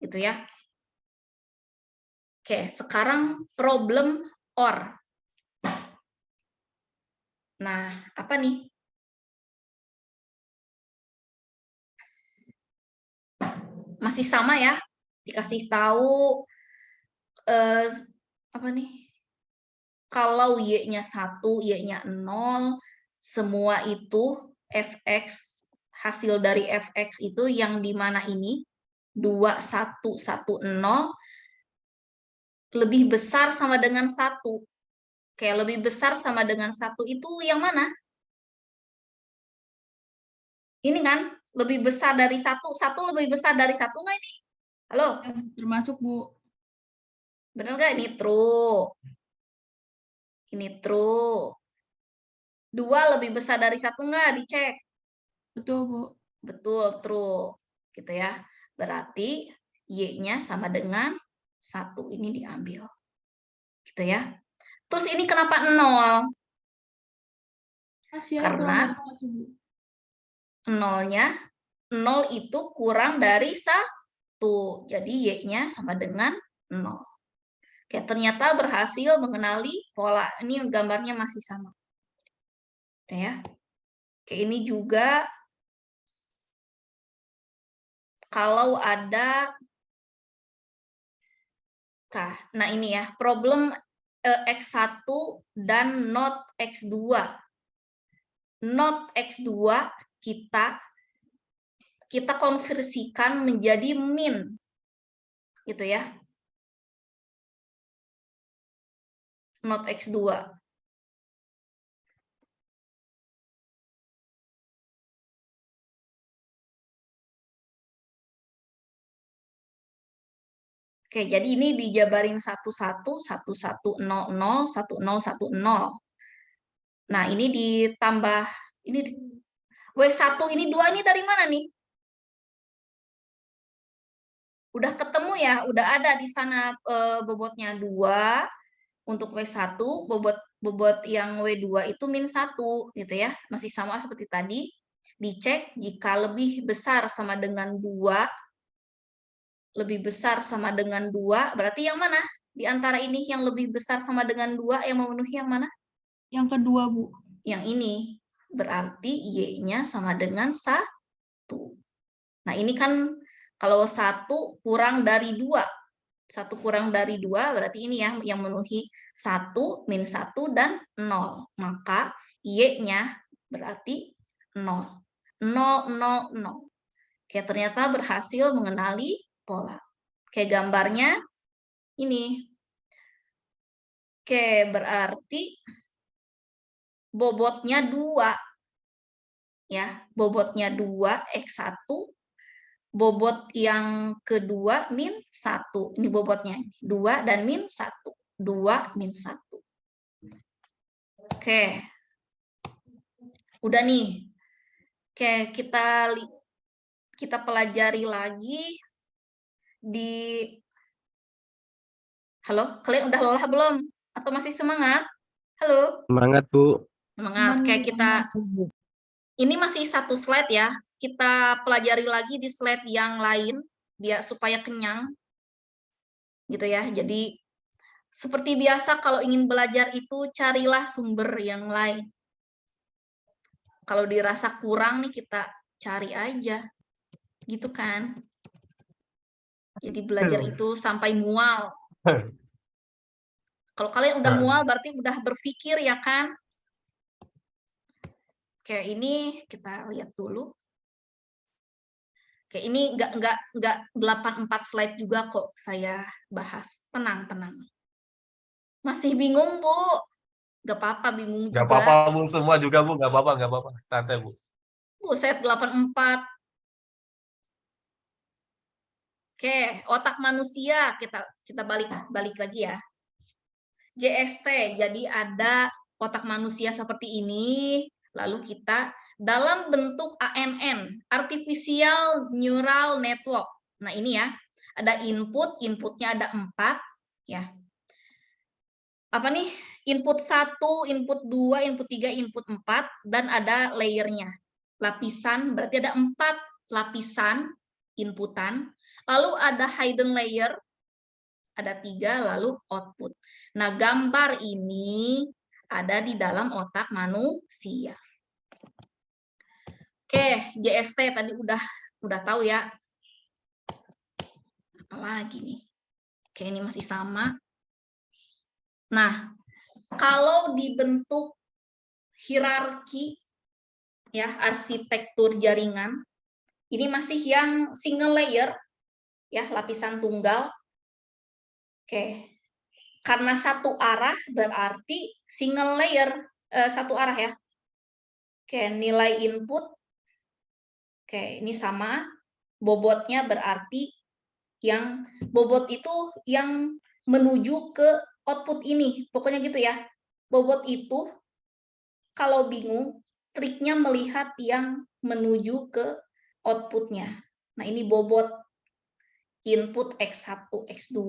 Gitu ya. Oke, sekarang problem OR. Nah, apa nih? Masih sama ya. Dikasih tahu apa nih? Kalau Y-nya 1, Y-nya 0, semua itu fx, hasil dari fx itu yang di mana ini 2, 1, 1, 0 lebih besar sama dengan 1. Kayak lebih besar sama dengan 1 itu yang mana? Ini kan lebih besar dari 1. 1 lebih besar dari 1 nggak ini? Halo? Termasuk, Bu. Benar nggak? Ini true. Ini true. 2 lebih besar dari 1 nggak? Dicek. Betul, Bu. Betul, true. Gitu ya. Berarti Y-nya sama dengan 1. Ini diambil. Gitu ya. Terus ini kenapa 0? Hasilnya kurang Karena dari 1, Bu. 0-nya, 0 itu kurang dari 1. Jadi Y-nya sama dengan 0. Oke, ternyata berhasil mengenali pola. Ini gambarnya masih sama. Oke ya. Oke, ini juga kalau ada nah ini ya, problem X1 dan not X2. Not X2 kita konversikan menjadi min. Gitu ya. Not X2. Oke, jadi ini dijabarin 11, 1100, 1010. Nah, ini ditambah, ini W1 ini 2 ini dari mana nih? Udah ketemu ya, udah ada di sana bobotnya 2 untuk W1, bobot yang W2 itu min 1 gitu ya. Masih sama seperti tadi. Dicek jika lebih besar sama dengan 2, lebih besar sama dengan 2, berarti yang mana? Di antara ini yang lebih besar sama dengan 2 yang memenuhi yang mana? Yang kedua, Bu. Yang ini. Berarti Y-nya sama dengan 1. Nah, ini kan kalau 1 kurang dari 2. 1 kurang dari 2 berarti ini ya yang memenuhi 1, min 1, dan 0. Maka Y-nya berarti 0. 0, 0, 0. Oke, ternyata berhasil mengenali pola. Oke, gambarnya ini. Oke, berarti bobotnya 2. Ya, bobotnya 2 X1, bobot yang kedua min 1. Ini bobotnya 2 dan min 1. 2 min 1. Oke. Udah nih. Oke, kita pelajari lagi di Halo, kalian udah lelah belum? Atau masih semangat? Halo? Semangat, Bu. Semangat. Oke, kita ini masih satu slide ya. Kita pelajari lagi di slide yang lain biar supaya kenyang. Gitu ya. Jadi seperti biasa kalau ingin belajar itu carilah sumber yang lain. Kalau dirasa kurang nih kita cari aja. Gitu kan. Jadi belajar itu sampai mual. Kalau kalian udah mual berarti udah berpikir ya kan? Oke, ini kita lihat dulu. Oke, ini nggak 84 slide juga kok saya bahas. Tenang, tenang. Masih bingung, Bu? Nggak apa-apa, bingung juga. Nggak apa-apa, Bu. Semua juga, Bu. Nggak apa-apa, nggak apa-apa. Santai, Bu. Buset, 84. Oke, otak manusia. Kita balik lagi ya. JST, jadi ada otak manusia seperti ini, lalu kita dalam bentuk ANN, Artificial Neural Network. Nah ini ya, ada inputnya ada 4, ya. Apa nih? Input 1, input 2, input 3, input 4, dan ada layernya. Lapisan, berarti ada 4 lapisan inputan, lalu ada hidden layer, ada 3, lalu output. Nah, gambar ini ada di dalam otak manusia. Oke, JST tadi udah tahu ya. Apalagi nih? Oke, ini masih sama. Nah, kalau dibentuk hierarki ya, arsitektur jaringan, ini masih yang single layer ya, lapisan tunggal. Oke. Karena satu arah berarti single layer, satu arah ya. Oke, nilai input. Oke, ini sama. Bobotnya berarti yang bobot itu yang menuju ke output ini. Pokoknya gitu ya. Bobot itu kalau bingung, triknya melihat yang menuju ke outputnya. Nah, ini bobot input X1, X2.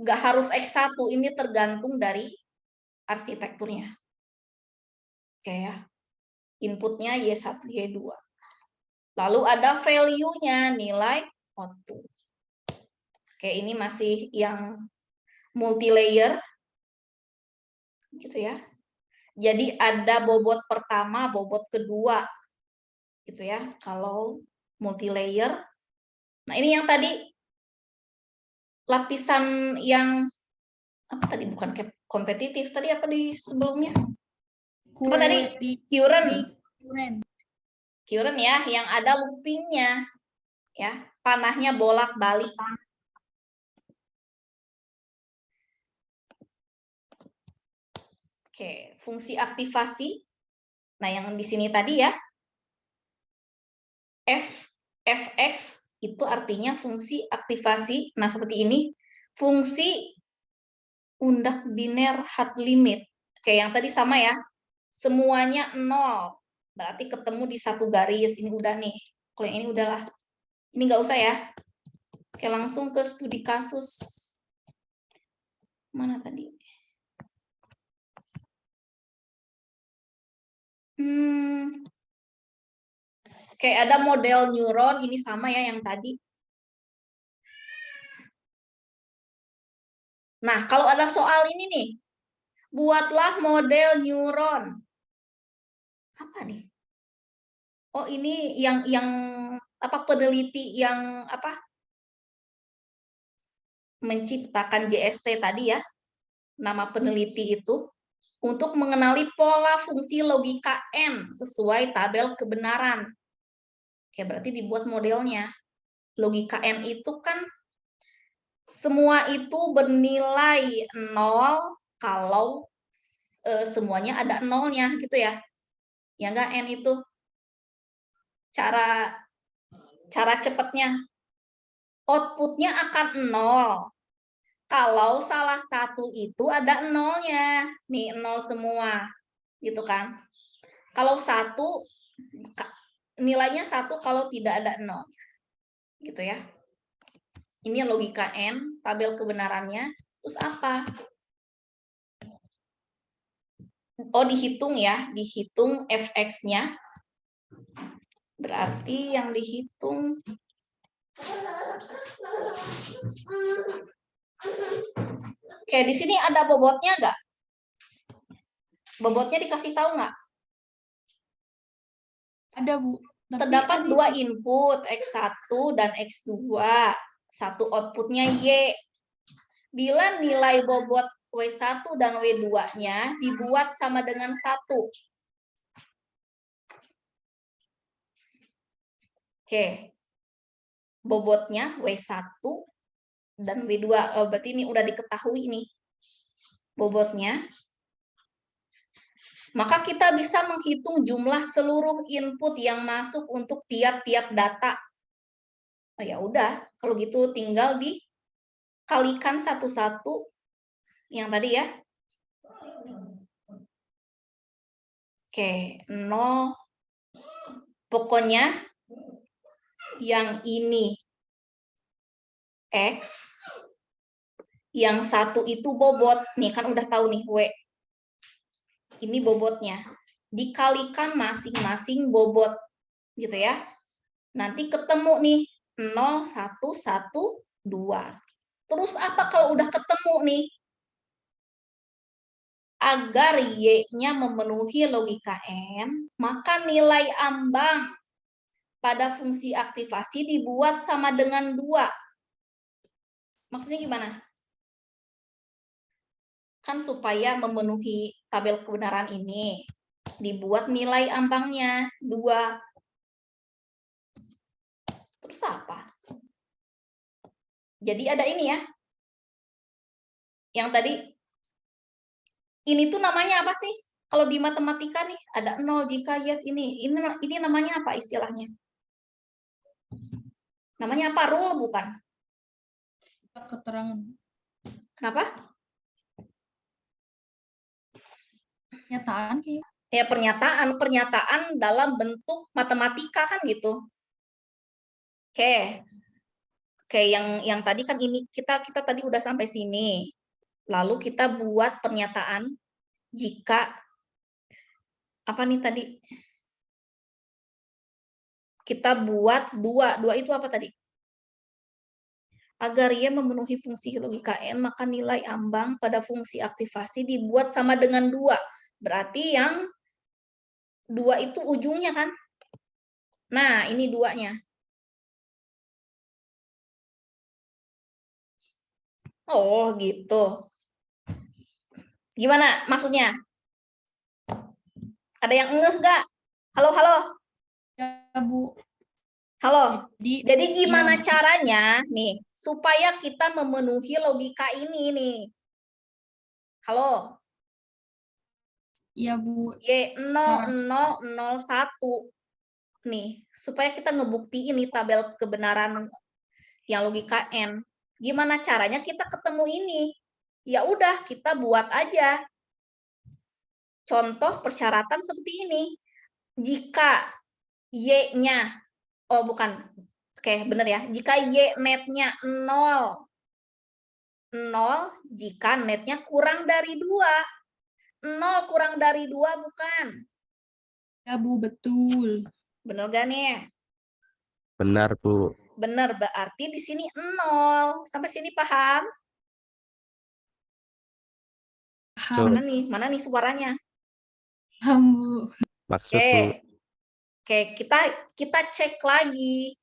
Nggak harus X1, ini tergantung dari arsitekturnya. Oke ya. Inputnya Y1, Y2. Lalu ada value-nya, nilai output. Oke, ini masih yang multi-layer. Gitu ya. Jadi ada bobot pertama, bobot kedua. Gitu ya. Kalau multi-layer, Nah, ini yang tadi lapisan yang apa tadi, bukan kompetitif, tadi apa di sebelumnya? Apa tadi? Recurrent. Current ya, yang ada loopingnya, ya, panahnya bolak-balik. Oke, fungsi aktivasi. Nah, yang di sini tadi ya, fx itu artinya fungsi aktivasi. Nah, seperti ini, fungsi undak biner hard limit. Oke, yang tadi sama ya, semuanya 0. Berarti ketemu di satu garis. Ini udah nih. Kalau yang ini udahlah. Ini nggak usah ya. Oke, langsung ke studi kasus. Mana tadi? Oke, ada model neuron. Ini sama ya yang tadi. Nah, kalau ada soal ini nih, buatlah model neuron. Apa nih? Oh, ini yang apa, peneliti yang apa? Menciptakan JST tadi ya. Nama peneliti itu untuk mengenali pola fungsi logika N sesuai tabel kebenaran. Oke, berarti dibuat modelnya. Logika N itu kan semua itu bernilai 0 kalau semuanya ada nolnya gitu ya. Ya enggak, N itu cara cepatnya. Outputnya akan 0 kalau salah satu itu ada nolnya. Nih, 0 semua. Gitu kan. Kalau satu, nilainya 1 kalau tidak ada nolnya. Gitu ya. Ini logika N, tabel kebenarannya. Terus apa? Oh, dihitung ya, dihitung fx-nya. Berarti yang dihitung oke, di sini ada bobotnya nggak? Bobotnya dikasih tahu nggak? Ada, Bu. Tapi Terdapat ada dua input, X1 dan X2. Satu outputnya Y. Bila nilai bobot W1 dan W2-nya dibuat sama dengan 1. Oke. Bobotnya W1 dan W2. Oh, berarti ini udah diketahui nih bobotnya. Maka kita bisa menghitung jumlah seluruh input yang masuk untuk tiap-tiap data. Oh ya udah, kalau gitu tinggal dikalikan satu-satu yang tadi ya. Oke, 0. Pokoknya yang ini X, yang satu itu bobot. Nih kan udah tahu nih W. Ini bobotnya. Dikalikan masing-masing bobot. Gitu ya. Nanti ketemu nih 0, 1, 1, 2. Terus apa kalau udah ketemu nih? Agar Y-nya memenuhi logika N, maka nilai ambang pada fungsi aktivasi dibuat sama dengan 2. Maksudnya gimana? Kan supaya memenuhi tabel kebenaran ini, dibuat nilai ambangnya 2. Terus apa? Jadi ada ini ya. Yang tadi, ini tuh namanya apa sih? Kalau di matematika nih, ada 0 jika Y ini. Ini namanya apa istilahnya? Namanya apa? Rule bukan? keterangan. Kenapa? Pernyataan kayaknya. Ya, pernyataan dalam bentuk matematika kan gitu. Oke. Oke, yang tadi kan ini kita tadi udah sampai sini. Lalu kita buat pernyataan jika apa nih tadi? Kita buat 2. 2 itu apa tadi? Agar ia memenuhi fungsi logika N, maka nilai ambang pada fungsi aktivasi dibuat sama dengan 2. Berarti yang 2 itu ujungnya kan? Nah, ini 2-nya. Oh, gitu. Gimana maksudnya? Ada yang ngeh nggak? Halo, halo, Ya, Bu. halo. Jadi, Jadi gimana iya, caranya nih supaya kita memenuhi logika ini nih? Halo, iya, Bu. Cara Y0001 nih, supaya kita ngebuktiin nih tabel kebenaran yang logika N. Gimana caranya kita ketemu ini? Ya udah, kita buat aja. Contoh persyaratan seperti ini. Jika Y-nya, oh bukan, oke bener ya, jika Y netnya 0, 0 jika netnya kurang dari 2. 0 kurang dari 2 bukan. ya, Bu, betul. Bener gak nih? Benar, Bu. Bener, berarti di sini 0. Sampai sini paham? Paham, Mana nih suaranya? paham, Bu. Maksud, Oke. Bu. Oke, kita cek lagi.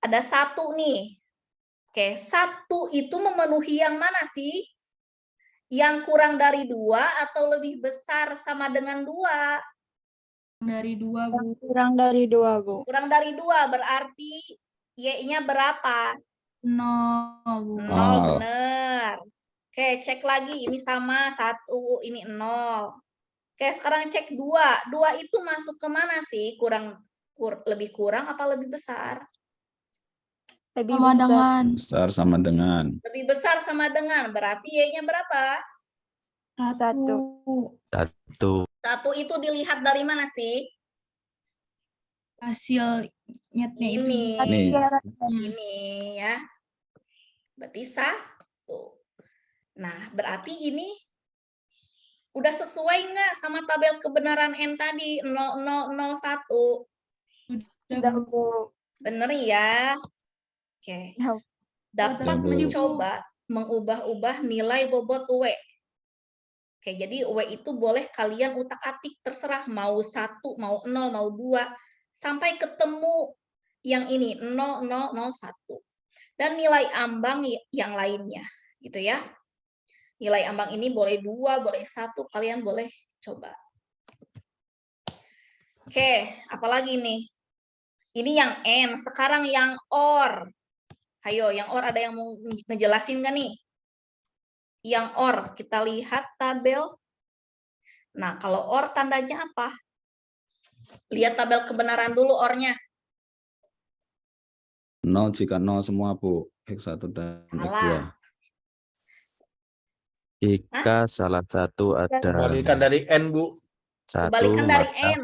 Ada 1 nih. Oke, 1 itu memenuhi yang mana sih? Yang kurang dari 2 atau lebih besar sama dengan 2? Dari 2, Bu. Kurang dari 2, Bu. Kurang dari 2 berarti Y-nya berapa? 0, Bu. 0, bener. Oke, cek lagi. Ini sama 1, ini 0. Oke, sekarang cek 2. 2 itu masuk ke mana sih? Lebih kurang apa lebih besar? Lebih Sama besar. dengan Besar sama dengan Lebih besar sama dengan. Berarti Y-nya berapa? 1. 1. 1 itu dilihat dari mana sih? Hasil nyetnya itu, Ini. Bu. nih. Ini ya. Berarti 1. Nah, berarti ini udah sesuai nggak sama tabel kebenaran N tadi 0001? Sudah, Bu. Bu. Bener ya? Oke. Ya, Dapat Ya, Bu. mencoba mengubah-ubah nilai bobot W. Oke, jadi W itu boleh kalian utak-atik, terserah mau 1, mau 0, mau 2, sampai ketemu yang ini 0001. Dan nilai ambang yang lainnya, gitu ya. Nilai ambang ini boleh 2, boleh 1, kalian boleh coba. Oke, apalagi nih? Ini yang N, sekarang yang OR. Ayo, yang OR ada yang mau ngejelasin nggak nih? Yang OR, kita lihat tabel. Nah, kalau OR tandanya apa? Lihat tabel kebenaran dulu OR-nya. 0 jika 0 semua, Bu. X1 dan X2. Salah. Jika salah satu ada Kembalikan dari N, Bu. 1, Kebalikan dari maka N.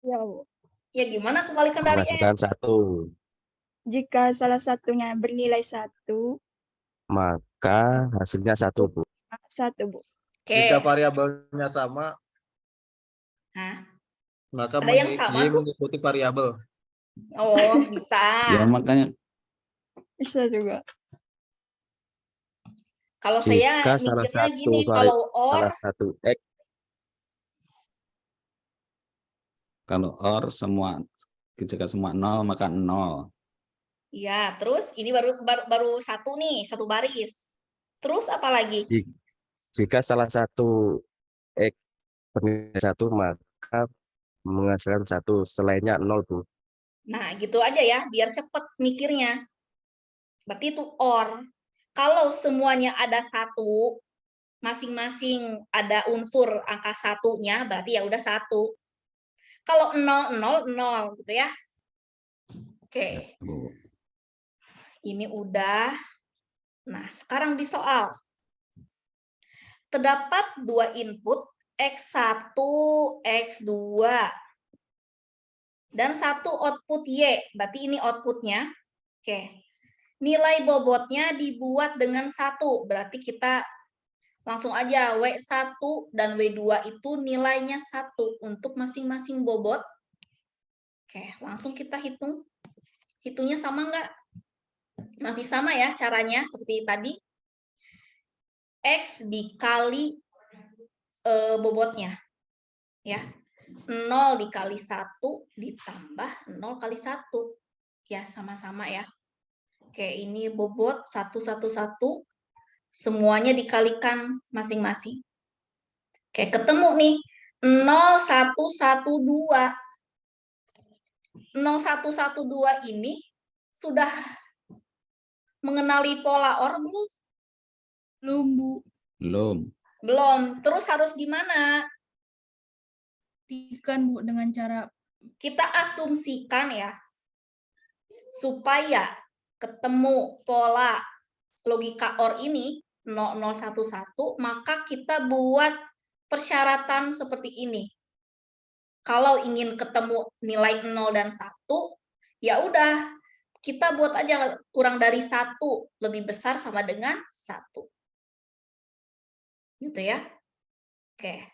ya, Bu. Ya gimana kebalikan dari N? menghasilkan 1. Jika salah satunya bernilai 1, Maka hasilnya 1, Bu. 1, Bu. Oke. Jika variabelnya sama, Nah, maka ada yang sama Y tuh? mengikuti variabel. Oh, bisa. Ya, makanya Bisa juga. Kalau saya Jika salah mikirnya satu gini, kalau OR, salah satu X kalau OR semua, jika semua 0 maka 0. ya terus ini baru 1 nih, 1 baris. Terus apa lagi? jika salah satu X bernilai 1 maka menghasilkan 1, selainnya 0, Bu. Nah, gitu aja ya, biar cepet mikirnya. Berarti itu OR. Kalau semuanya ada 1, masing-masing ada unsur angka 1-nya, berarti ya udah 1. Kalau 0, 0, 0 gitu ya. Oke, Bu. ini udah. Nah, sekarang di soal. Terdapat 2 input, X1, X2. Dan 1 output Y, berarti ini outputnya. Oke. Nilai bobotnya dibuat dengan 1, berarti kita langsung aja W1 dan W2 itu nilainya 1 untuk masing-masing bobot. Oke, langsung kita hitung. Hitungnya sama nggak? Masih sama ya caranya seperti tadi. X dikali bobotnya. Ya. 0 dikali 1 ditambah 0 kali 1. Ya, sama-sama ya. Oke, ini bobot 111 Semuanya dikalikan masing-masing. Oke, ketemu nih 0112. 0112 ini sudah mengenali pola OR belum? Belum, Bu. Belum. Belum. Terus harus gimana? Buktikan, Bu, dengan cara Kita asumsikan ya, supaya ketemu pola logika OR ini 0011, maka kita buat persyaratan seperti ini. Kalau ingin ketemu nilai 0 dan 1, ya udah, kita buat aja kurang dari 1 lebih besar sama dengan 1. Gitu ya. Oke.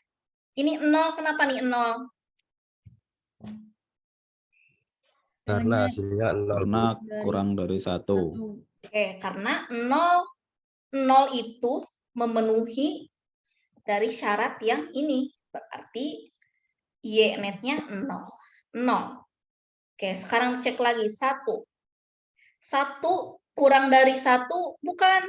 Ini 0, kenapa nih 0? Karena hasilnya 0, Bu. Karena kurang dari 1. Oke, karena 0 itu memenuhi dari syarat yang ini. Berarti Y-net-nya 0. 0. Oke, sekarang cek lagi 1. 1 kurang dari 1 bukan?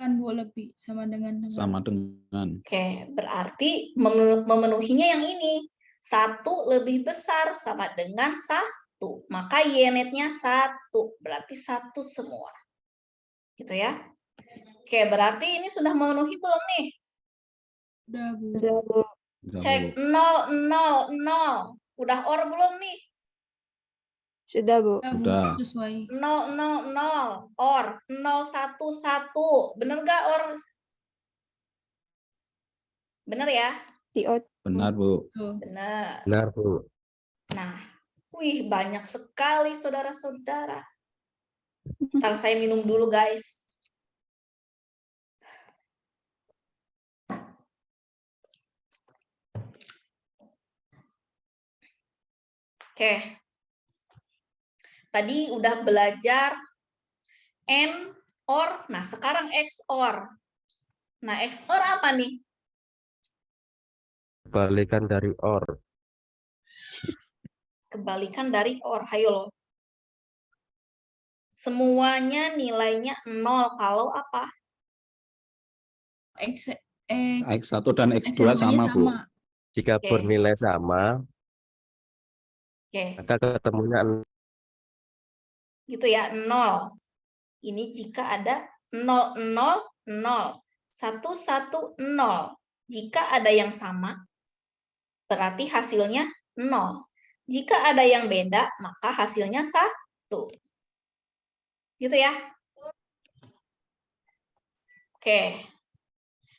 kan, Bu, lebih sama dengan Sama dengan. Oke, berarti memenuhinya yang ini. 1 lebih besar sama dengan 1. Maka Y-net-nya 1. Berarti 1 semua. Gitu ya. Oke, berarti ini sudah memenuhi belum nih? udah, Bu. Udah, Bu. Udah, Cek Bu. 000. Udah OR belum nih? Sudah, Bu. Udah, Bu, Udah. sesuai. 000 OR 011. Bener nggak OR? Bener ya? Di out. Benar, Bu. Tuh. Bener. Benar, Bu. Nah, wih banyak sekali saudara-saudara. Ntar saya minum dulu guys. Oke. Tadi udah belajar AND, OR. Nah, sekarang XOR. Nah, XOR apa nih? Kebalikan dari OR. Kebalikan dari OR. Hayo loh. Semuanya nilainya 0 kalau apa? X1 dan X2 SMA-nya sama, Bu. Jika Oke. bernilai sama, Oke, maka ketemunya gitu ya, 0. Ini jika ada 0, 0, 0. 1, 1, 0. Jika ada yang sama, berarti hasilnya 0. Jika ada yang beda, maka hasilnya 1. Gitu ya. Oke.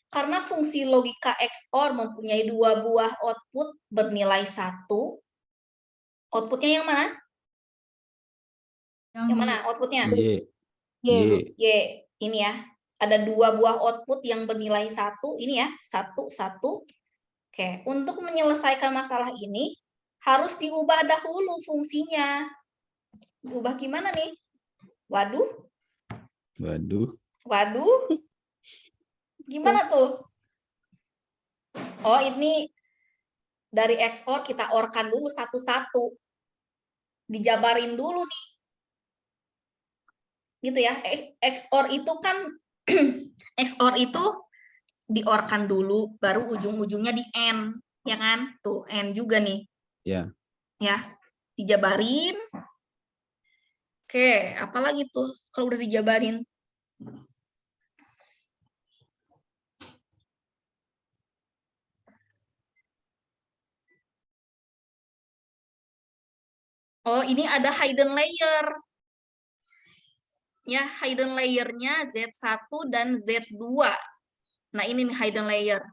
Karena fungsi logika XOR mempunyai 2 buah output bernilai 1. Outputnya yang mana? Yang mana outputnya? Y. Y, Bu. Y. Y, ini ya. Ada 2 buah output yang bernilai 1. Ini ya, 1, 1. Oke, untuk menyelesaikan masalah ini, harus diubah dahulu fungsinya. Diubah gimana nih? Waduh, Waduh. waduh. Gimana tuh? Oh, ini dari XOR kita OR-kan dulu satu-satu. Dijabarin dulu nih. Gitu ya. XOR itu kan XOR itu di-OR-kan dulu, baru ujung-ujungnya di AND, ya kan? Tuh, AND juga nih. Ya. Ya, dijabarin. Oke, apalagi tuh kalau udah dijabarin? Oh, ini ada hidden layer. Ya, hidden layer-nya Z1 dan Z2. Nah, ini nih hidden layer.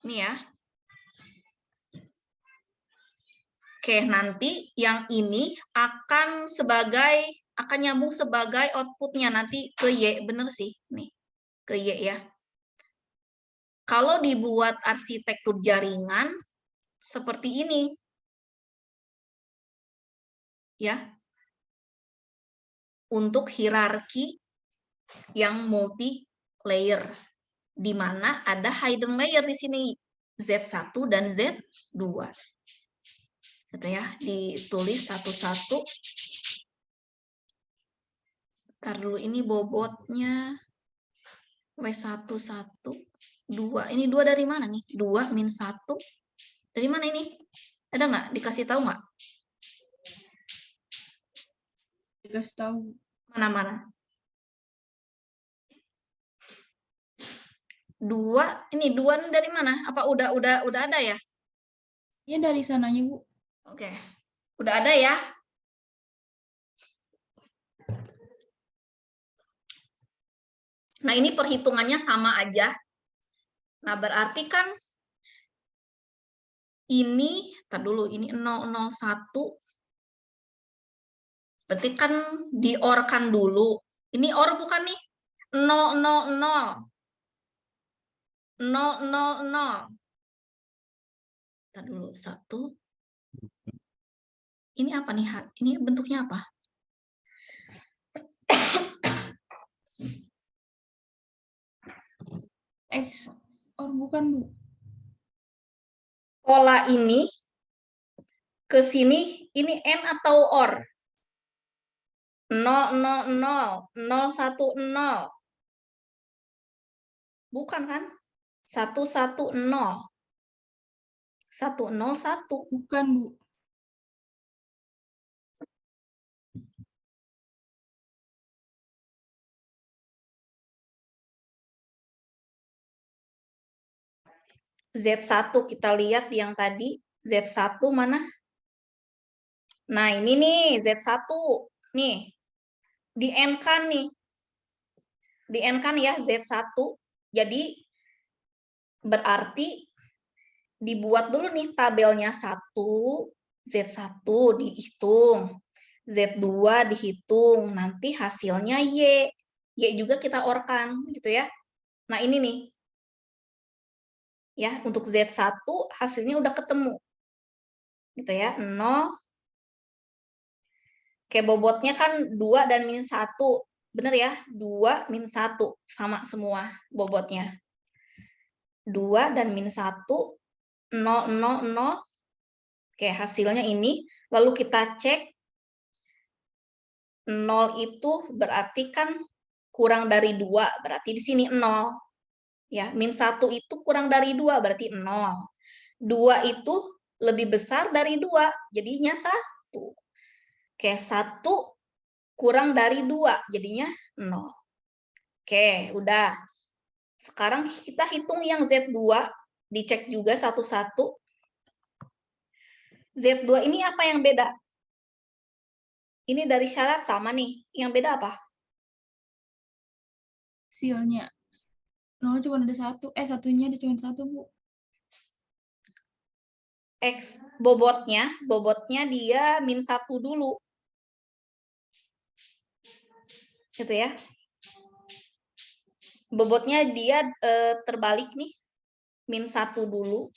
Ini ya. Oke, nanti yang ini akan nyambung sebagai outputnya nanti ke Y, bener sih, nih ke Y ya. Kalau dibuat arsitektur jaringan seperti ini, ya, untuk hierarki yang multi layer, di mana ada hidden layer di sini Z1 dan Z2. Gitu ya, ditulis satu-satu. Ntar dulu, ini bobotnya W1, 1, 2. Ini 2 dari mana nih? 2 min 1. Dari mana ini? Ada nggak? Dikasih tahu nggak? Dikasih tahu. Mana-mana? 2, ini 2 nih dari mana? Apa udah ada ya? Ya dari sananya, Bu. Oke. Udah ada ya? Nah, ini perhitungannya sama aja. Nah, berarti kan ini, tar dulu, ini 001. Berarti kan di-or-kan dulu. Ini or bukan nih? 000. 000. Tar dulu, 1. Ini apa nih? Ini bentuknya apa? X or bukan, Bu? Pola ini ke sini, ini N atau OR? 000, 010. Bukan kan? 110. 101. Bukan, Bu. Z1 kita lihat yang tadi. Z1 mana? Nah, ini nih Z1. Nih. Di N kan nih. Di N kan ya Z1. Jadi berarti dibuat dulu nih tabelnya 1. Z1 dihitung. Z2 dihitung. Nanti hasilnya Y. Y juga kita orkan gitu ya. Nah, ini nih. Ya, untuk Z1 hasilnya udah ketemu. Gitu ya, 0. Oke, bobotnya kan 2 dan min 1. Bener ya? 2 min 1 sama semua bobotnya. 2 dan min 1 0, 0, 0. Oke, hasilnya ini. Lalu kita cek 0 itu berarti kan kurang dari 2, berarti di sini 0. Ya, min 1 itu kurang dari 2, berarti 0. 2 itu lebih besar dari 2, jadinya 1. Oke, 1 kurang dari 2, jadinya 0. Oke, udah. Sekarang kita hitung yang Z2, dicek juga satu-satu. Z2 ini apa yang beda? Ini dari syarat sama nih, yang beda apa? Hasilnya. 0 cuma ada 1. Satunya ada cuma 1, Bu. X bobotnya dia min 1 dulu. Gitu ya. Bobotnya dia terbalik nih. Min 1 dulu.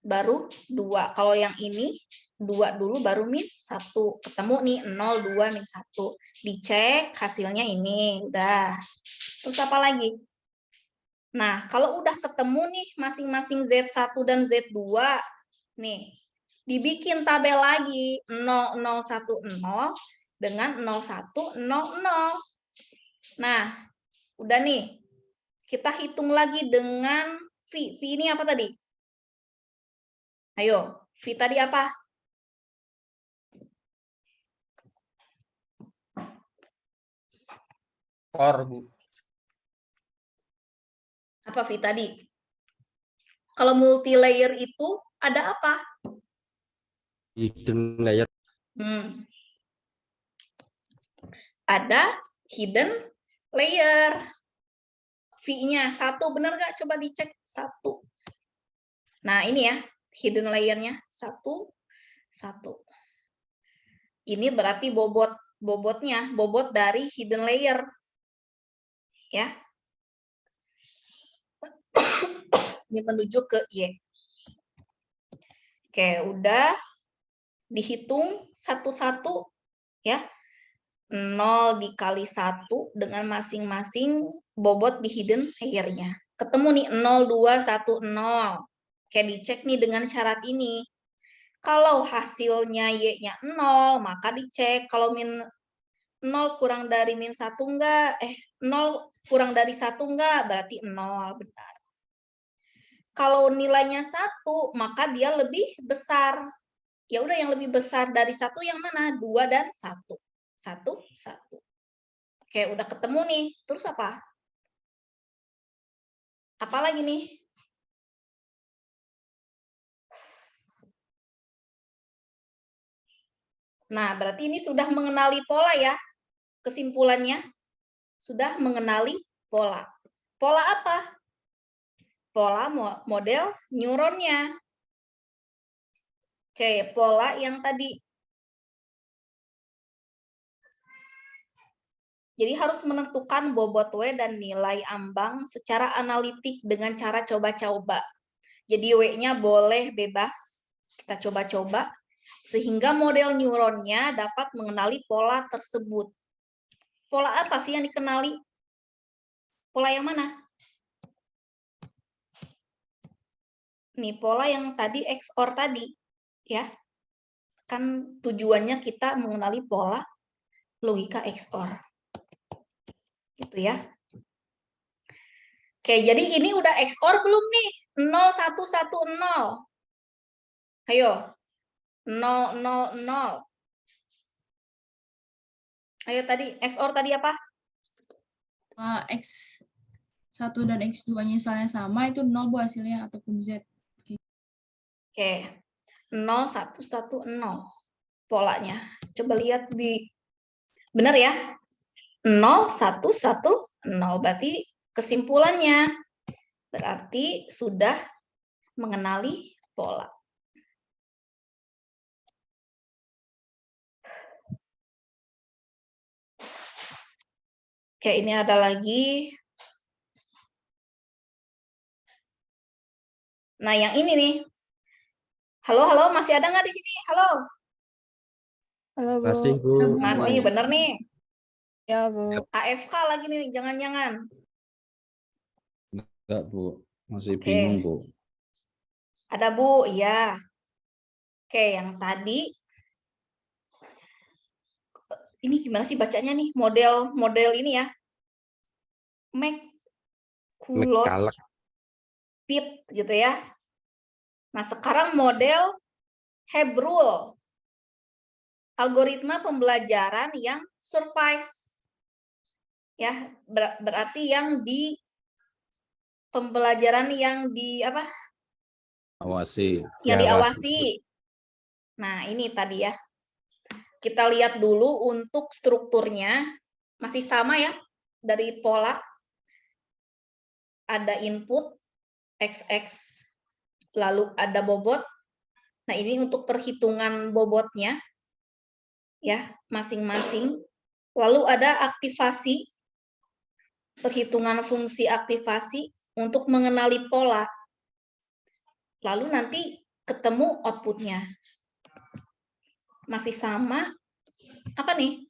Baru 2. Kalau yang ini 2 dulu baru min 1. Ketemu nih 0, 2, min 1. Dicek hasilnya ini. Udah. Terus apa lagi? Nah, kalau udah ketemu nih masing-masing Z1 dan Z2, nih, dibikin tabel lagi 0010 dengan 0100. Nah, udah nih. Kita hitung lagi dengan V. V ini apa tadi? Ayo, V tadi apa? Or, Bu. Apa V tadi? Kalau multi layer itu ada apa? Hidden layer. Ada hidden layer. V-nya 1, benar nggak? Coba dicek 1. Nah, ini ya, hidden layer-nya 1, 1. Ini berarti bobotnya, bobot dari hidden layer. Ya. Ini menuju ke Y. Oke, udah dihitung satu-satu ya. 0 dikali 1 dengan masing-masing bobot di hidden layer-nya. Ketemu nih 0, 2, 1, 0. Oke, dicek nih dengan syarat ini. Kalau hasilnya Y-nya 0, maka dicek. Kalau min 0 kurang dari min 1 enggak? 0 kurang dari 1 enggak? Berarti 0, benar. Kalau nilainya 1, maka dia lebih besar. Ya udah, yang lebih besar dari 1 yang mana? 2 dan 1. 1, 1. Oke, udah ketemu nih. Terus apa? Apa lagi nih? Nah, berarti ini sudah mengenali pola ya. Kesimpulannya, sudah mengenali pola. Pola apa? Pola model neuronnya. Oke, pola yang tadi. Jadi harus menentukan bobot W dan nilai ambang secara analitik dengan cara coba-coba. Jadi W-nya boleh bebas, kita coba-coba, sehingga model neuronnya dapat mengenali pola tersebut. Pola apa sih yang dikenali? Pola yang mana? Nih, pola yang tadi XOR tadi, ya. Kan tujuannya kita mengenali pola logika XOR. Gitu ya. Oke, jadi ini udah XOR belum nih? 0, 1, 1, 0. Ayo. 0, 0, 0. Ayo tadi, XOR tadi apa? X1 dan X2-nya misalnya sama, itu 0 Bu hasilnya, ataupun Z. Oke. 0, 1, 1, 0. Polanya. Coba lihat di... Benar ya? 0, 1, 1, 0. Berarti kesimpulannya. Berarti sudah mengenali pola. Oke, ini ada lagi. Nah, yang ini nih. Halo, halo, masih ada nggak di sini? Halo. Halo, Bu. Masih, Bu. Masih, bener nih. Ya, Bu. AFK lagi nih, jangan-jangan. Enggak, Bu. Masih Oke. bingung, Bu. Ada, Bu, iya. Oke, yang tadi. Ini gimana sih bacanya nih? Model ini ya. McCulloch McCulloch. Pitt gitu ya. Nah, sekarang model Hebrul. Algoritma pembelajaran yang supervised. Ya, berarti yang di pembelajaran yang di apa? Awasi. Yang Diawasi. diawasi. Nah, ini tadi ya. Kita lihat dulu untuk strukturnya. Masih sama ya, dari pola. Ada input, XX, lalu ada bobot. Nah, ini untuk perhitungan bobotnya. Ya, masing-masing. Lalu ada aktivasi, perhitungan fungsi aktivasi untuk mengenali pola. Lalu nanti ketemu outputnya. Masih sama. Apa nih?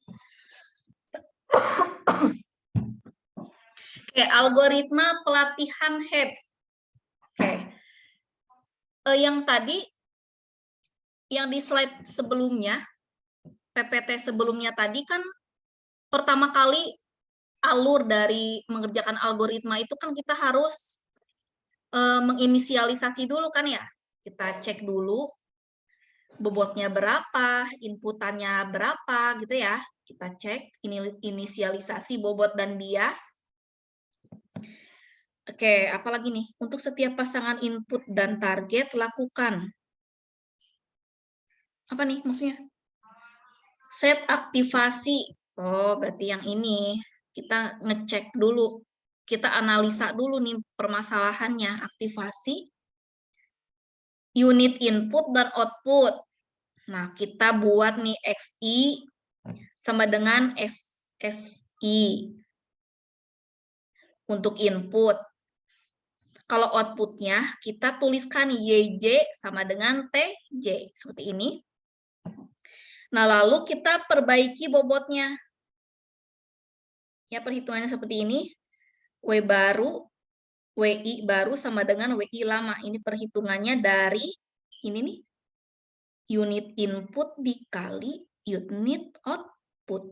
Oke, algoritma pelatihan HEB. Oke. Yang tadi, yang di slide sebelumnya, PPT sebelumnya tadi kan pertama kali alur dari mengerjakan algoritma itu kan kita harus menginisialisasi dulu kan ya. Kita cek dulu bobotnya berapa, inputannya berapa gitu ya. Kita cek inisialisasi bobot dan bias. Oke, apalagi nih? Untuk setiap pasangan input dan target, lakukan. Apa nih maksudnya? Set aktivasi. Oh, berarti yang ini. Kita ngecek dulu. Kita analisa dulu nih permasalahannya. Aktivasi, unit input dan output. Nah, kita buat nih XI sama dengan SSI. Untuk input. Kalau outputnya, kita tuliskan YJ sama dengan TJ. Seperti ini. Nah, lalu kita perbaiki bobotnya. Ya, perhitungannya seperti ini. W baru, WI baru sama dengan WI lama. Ini perhitungannya dari, ini nih, unit input dikali unit output.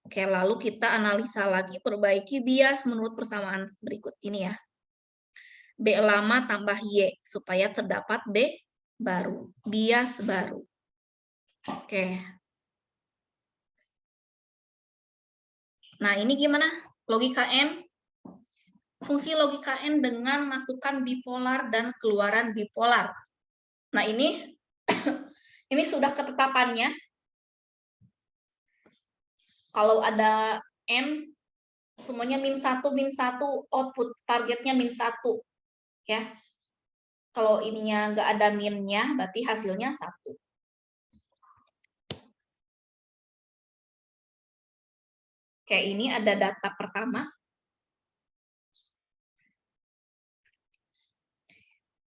Oke, lalu kita analisa lagi, perbaiki bias menurut persamaan berikut ini ya. B lama tambah Y, supaya terdapat B baru, bias baru. Oke. Nah, ini gimana? Logika N. Fungsi logika N dengan masukan bipolar dan keluaran bipolar. Nah, ini ini sudah ketetapannya. Kalau ada N, semuanya -1, output targetnya -1. Ya. Kalau ininya nggak ada minnya, berarti hasilnya 1. Oke, ini ada data pertama.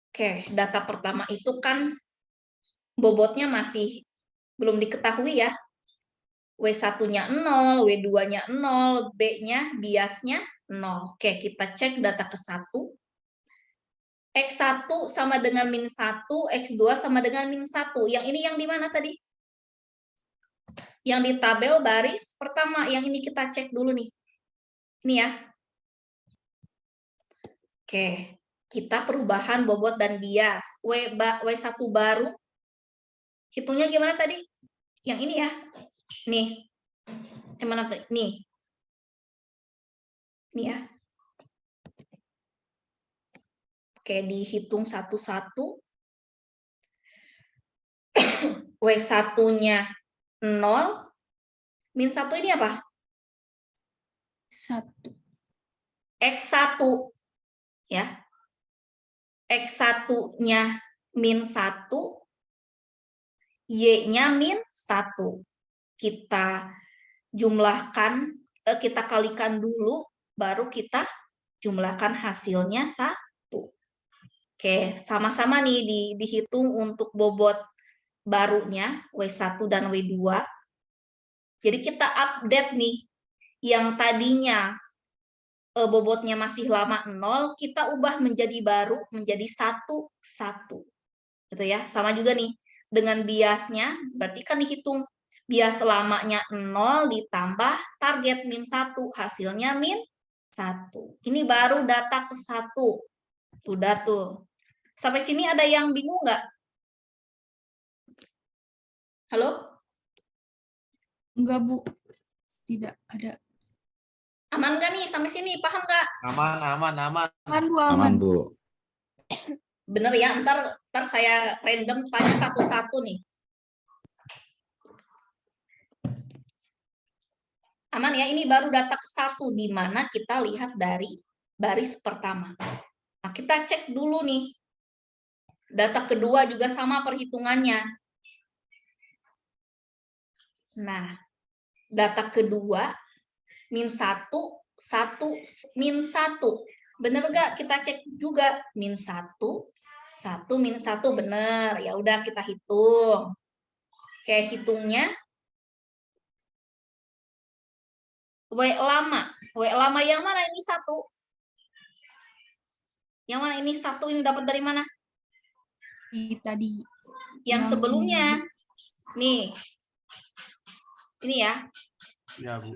Oke, data pertama itu kan bobotnya masih belum diketahui ya. W1-nya 0, W2-nya 0, B-nya biasnya 0. Oke, kita cek data ke-1. X1 sama dengan -1, X2 sama dengan -1. Yang ini yang di mana tadi? Yang di tabel baris pertama, yang ini kita cek dulu nih. Ini ya. Oke, kita perubahan bobot dan bias. W1 baru, hitungnya gimana tadi? Yang ini ya. Nih. Yang mana tadi? Nih. Ini ya. Oke, dihitung satu-satu. W1-nya 0. -1 ini apa? 1. X1. Ya. X1-nya -1. Y-nya -1. Kita jumlahkan, kita kalikan dulu, baru kita jumlahkan hasilnya 1. Oke, sama-sama nih dihitung untuk bobot barunya, W1 dan W2. Jadi kita update nih, yang tadinya bobotnya masih lama 0, kita ubah menjadi baru, menjadi 1, 1. Gitu ya, sama juga nih, dengan biasnya, berarti kan dihitung bias lamanya 0 ditambah target -1, hasilnya -1. Ini baru data ke-1. Udah tuh. Sampai sini ada yang bingung nggak? Halo? Enggak, Bu. Tidak ada. Aman nggak nih sampai sini? Paham nggak? Aman. Aman, Bu, Aman, aman. Bu. Bener ya, ntar saya random tanya satu-satu nih. Aman ya, ini baru data ke-1, di mana kita lihat dari baris pertama. Nah, kita cek dulu nih. Data kedua juga sama perhitungannya. Nah, data kedua, -1, 1, -1. Bener nggak? Kita cek juga. -1, 1, -1, bener. Ya udah kita hitung. Oke, hitungnya. W lama yang mana? Ini 1. Yang mana? Ini 1, ini dapat dari mana? Tadi. Yang sebelumnya. Nih. Ini ya. Ya, Bu.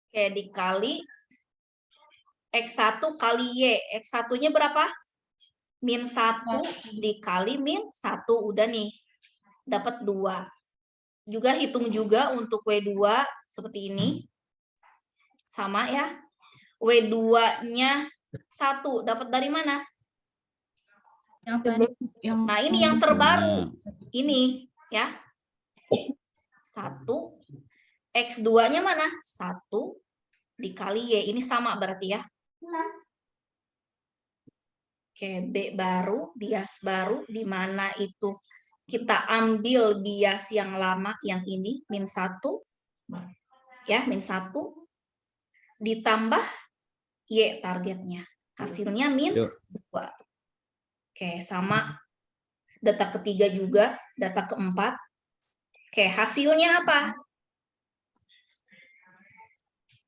Oke, dikali X1 kali Y. X1-nya berapa? -1 dikali -1. Udah nih. Dapat 2. Juga hitung juga untuk W2 seperti ini. Sama ya. W2-nya 1. Dapat dari mana? Yang tadi. Nah, ini yang terbaru. Nah, Ini ya. 1. X2-nya mana? 1 dikali Y. Ini sama berarti ya. Oke, B baru, bias baru, di mana itu kita ambil bias yang lama, yang ini, -1. Ya, -1. Ditambah Y targetnya. Hasilnya -2. Oke, sama. Data ketiga juga, data keempat. Oke, hasilnya apa?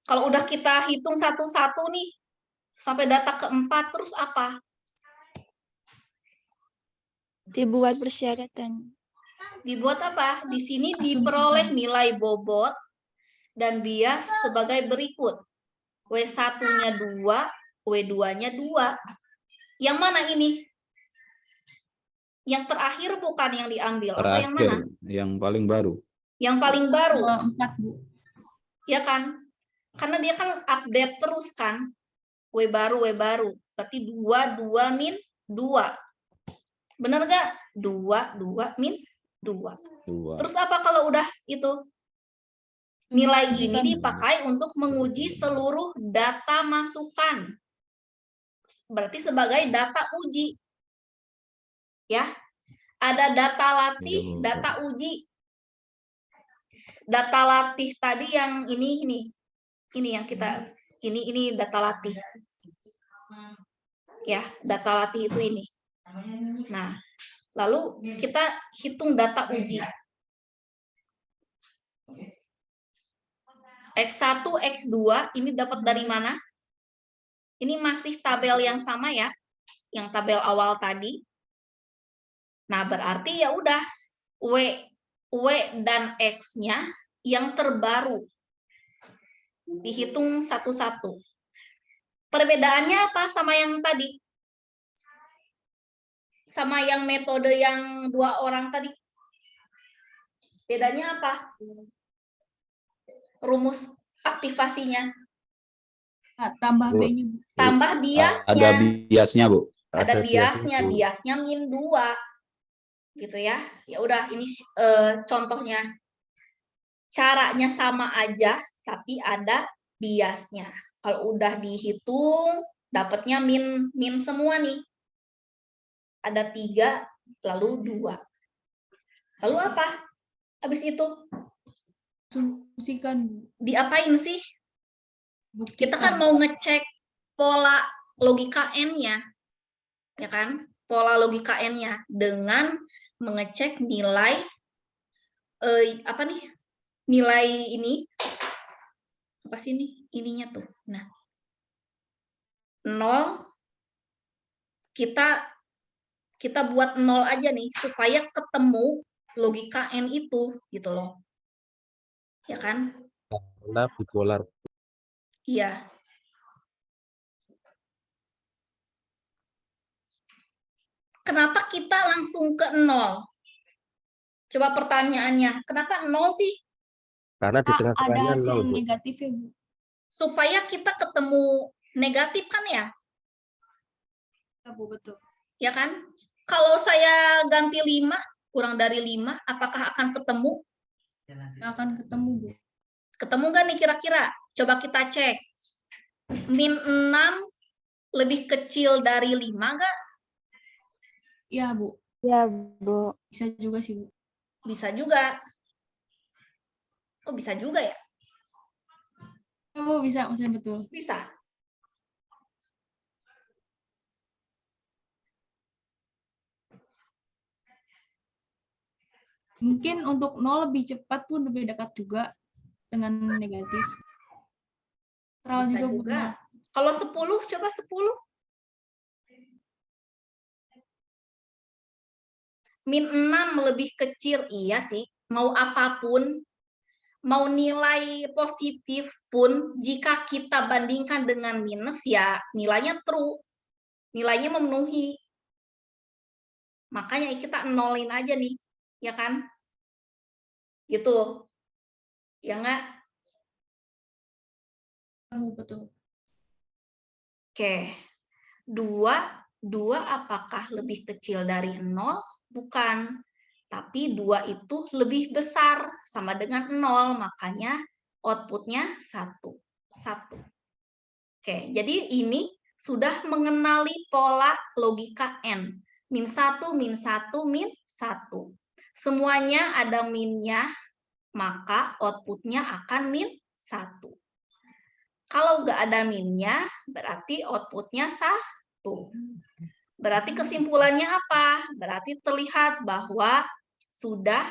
Kalau udah kita hitung satu-satu nih, sampai data keempat, terus apa? Dibuat persyaratan. Dibuat apa? Di sini diperoleh nilai bobot dan bias sebagai berikut. W1-nya 2, W2-nya 2. Yang mana ini? Yang terakhir bukan yang diambil, atau yang Terakhir, mana? yang paling baru. Yang paling baru, 4, Bu. ya kan? Karena dia kan update terus kan. W baru. Berarti 2, 2, min 2. Bener nggak? 2, 2, min 2. 2. Terus apa kalau udah itu? Nilai ini Masukan. dipakai untuk menguji seluruh data masukan. Berarti sebagai data uji. Ya. Ada data latih, Iya, Bu. data uji. Data latih tadi yang ini yang kita ini data latih. Ya, data latih itu ini. Nah, lalu kita hitung data uji. X1, X2 ini dapat dari mana? Ini masih tabel yang sama ya, yang tabel awal tadi. Nah, berarti ya udah W dan X-nya yang terbaru. Dihitung satu-satu. Perbedaannya apa sama yang tadi? Sama yang metode yang 2 orang tadi? Bedanya apa? Rumus aktivasinya. Tambah Bu. B-nya, Bu. Tambah Ada biasnya. biasnya, Bu. Ada biasnya, Bu. biasnya min 2. Gitu ya. Ya udah, ini contohnya. Caranya sama aja, tapi ada biasnya. Kalau udah dihitung, dapatnya min semua nih. Ada 3, lalu 2. Lalu apa? Habis itu Asumsikan, Bu. diapain sih? Kita kan Buktikan. mau ngecek pola logika N-nya. Ya kan? Pola logika N-nya dengan mengecek nilai apa nih? Nilai ini apa sih ini? Ininya tuh. Nah. 0 kita buat 0 aja nih supaya ketemu logika N itu gitu loh. Ya kan? Karena bipolar. Iya. Kenapa kita langsung ke 0? Coba pertanyaannya, kenapa 0 sih? Karena di Ada tengah-tengahnya hasil 0, Bu. negatif ya, Bu. Supaya kita ketemu negatif kan ya? Ya, Bu, betul. Ya kan? Kalau saya ganti 5, kurang dari 5, apakah akan ketemu? Nggak akan ketemu, Bu. Ketemu nggak nih kira-kira? Coba kita cek. Min 6 lebih kecil dari 5 nggak? Iya, Bu. Ya, Bu. Bisa juga sih, Bu. Bisa juga. Oh, bisa juga ya? Ya, Bu, bisa, maksudnya betul. Bisa. Mungkin untuk 0 lebih cepat pun lebih dekat juga dengan negatif. Netral Bisa juga, Bu. juga. Kalau 10, coba 10. Min 6 lebih kecil, iya sih. Mau apapun, mau nilai positif pun, jika kita bandingkan dengan minus, ya nilainya true. Nilainya memenuhi. Makanya kita nolin aja nih, ya kan? Gitu. Ya nggak? Bu, betul. Oke. 2 apakah lebih kecil dari 0? Bukan. Tapi 2 itu lebih besar, sama dengan 0. Makanya outputnya 1. Oke, jadi ini sudah mengenali pola logika N. Min 1, min 1, min 1. Semuanya ada minnya, maka outputnya akan min 1. Kalau nggak ada minnya, berarti outputnya 1. Berarti kesimpulannya apa? Berarti terlihat bahwa sudah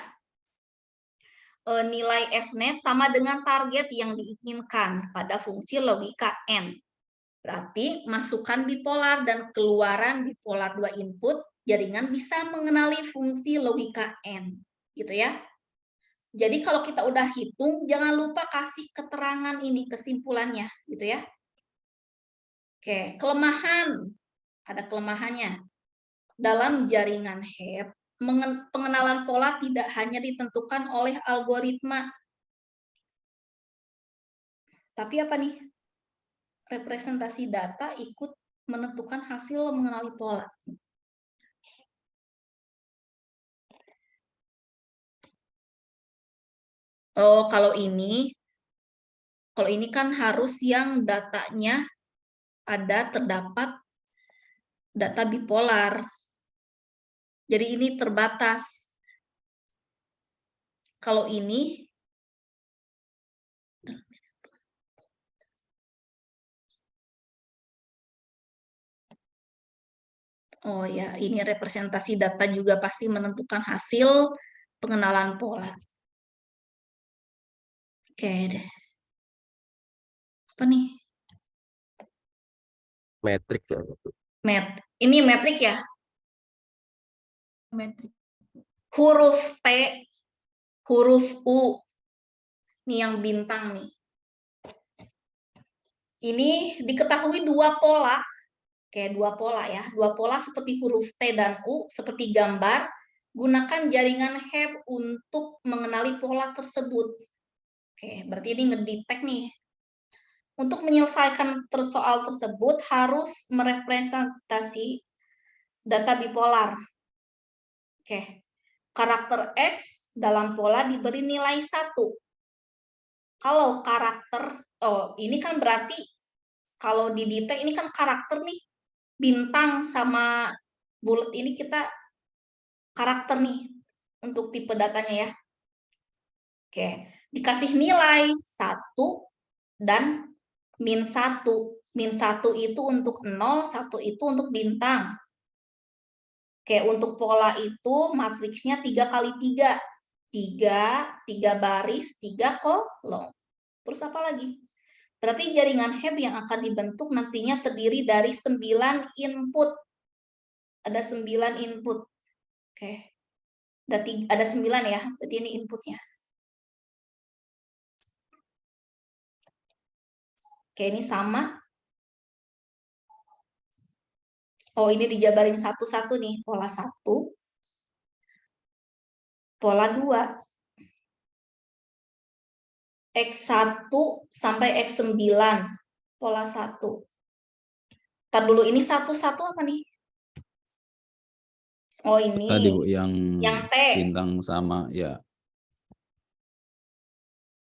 nilai Fnet sama dengan target yang diinginkan pada fungsi logika N. Berarti masukan bipolar dan keluaran bipolar 2 input, jaringan bisa mengenali fungsi logika N. Gitu ya. Jadi kalau kita udah hitung, jangan lupa kasih keterangan ini, kesimpulannya, gitu ya. Oke, kelemahan. Ada kelemahannya. Dalam jaringan HEP, pengenalan pola tidak hanya ditentukan oleh algoritma. Tapi apa nih? Representasi data ikut menentukan hasil mengenali pola. Oh, kalau ini kan harus yang datanya terdapat data bipolar. Jadi ini terbatas. Kalau ini oh ya, ini representasi data juga pasti menentukan hasil pengenalan pola. Oke deh. Apa nih? Metrik ya. Ini metrik ya? Metrik. Huruf T, huruf U. Ini yang bintang nih. Ini diketahui dua pola. Kayak dua pola ya. Dua pola seperti huruf T dan U, seperti gambar. Gunakan jaringan HEP untuk mengenali pola tersebut. Oke, berarti ini ngedetect nih. Untuk menyelesaikan soal tersebut harus merepresentasi data bipolar. Oke. Karakter X dalam pola diberi nilai 1. Kalau karakter, ini kan berarti kalau di detect ini kan karakter nih. Bintang sama bulat ini kita karakter nih untuk tipe datanya ya. Oke, dikasih nilai 1 dan -1. -1 itu untuk 0, 1 itu untuk bintang. Oke, untuk pola itu matriksnya 3x3. 3 baris, 3 kolom. Terus apa lagi? Berarti jaringan HEP yang akan dibentuk nantinya terdiri dari 9 input. Ada 9 input. Oke. Ada 9 ya, berarti ini inputnya. Oke, ini sama. Oh, ini dijabarin satu-satu nih. Pola 1. Pola 2. X1 sampai X9. Pola 1. Ntar dulu, ini satu-satu apa nih? Oh, ini. Tadi Bu yang T. bintang sama ya.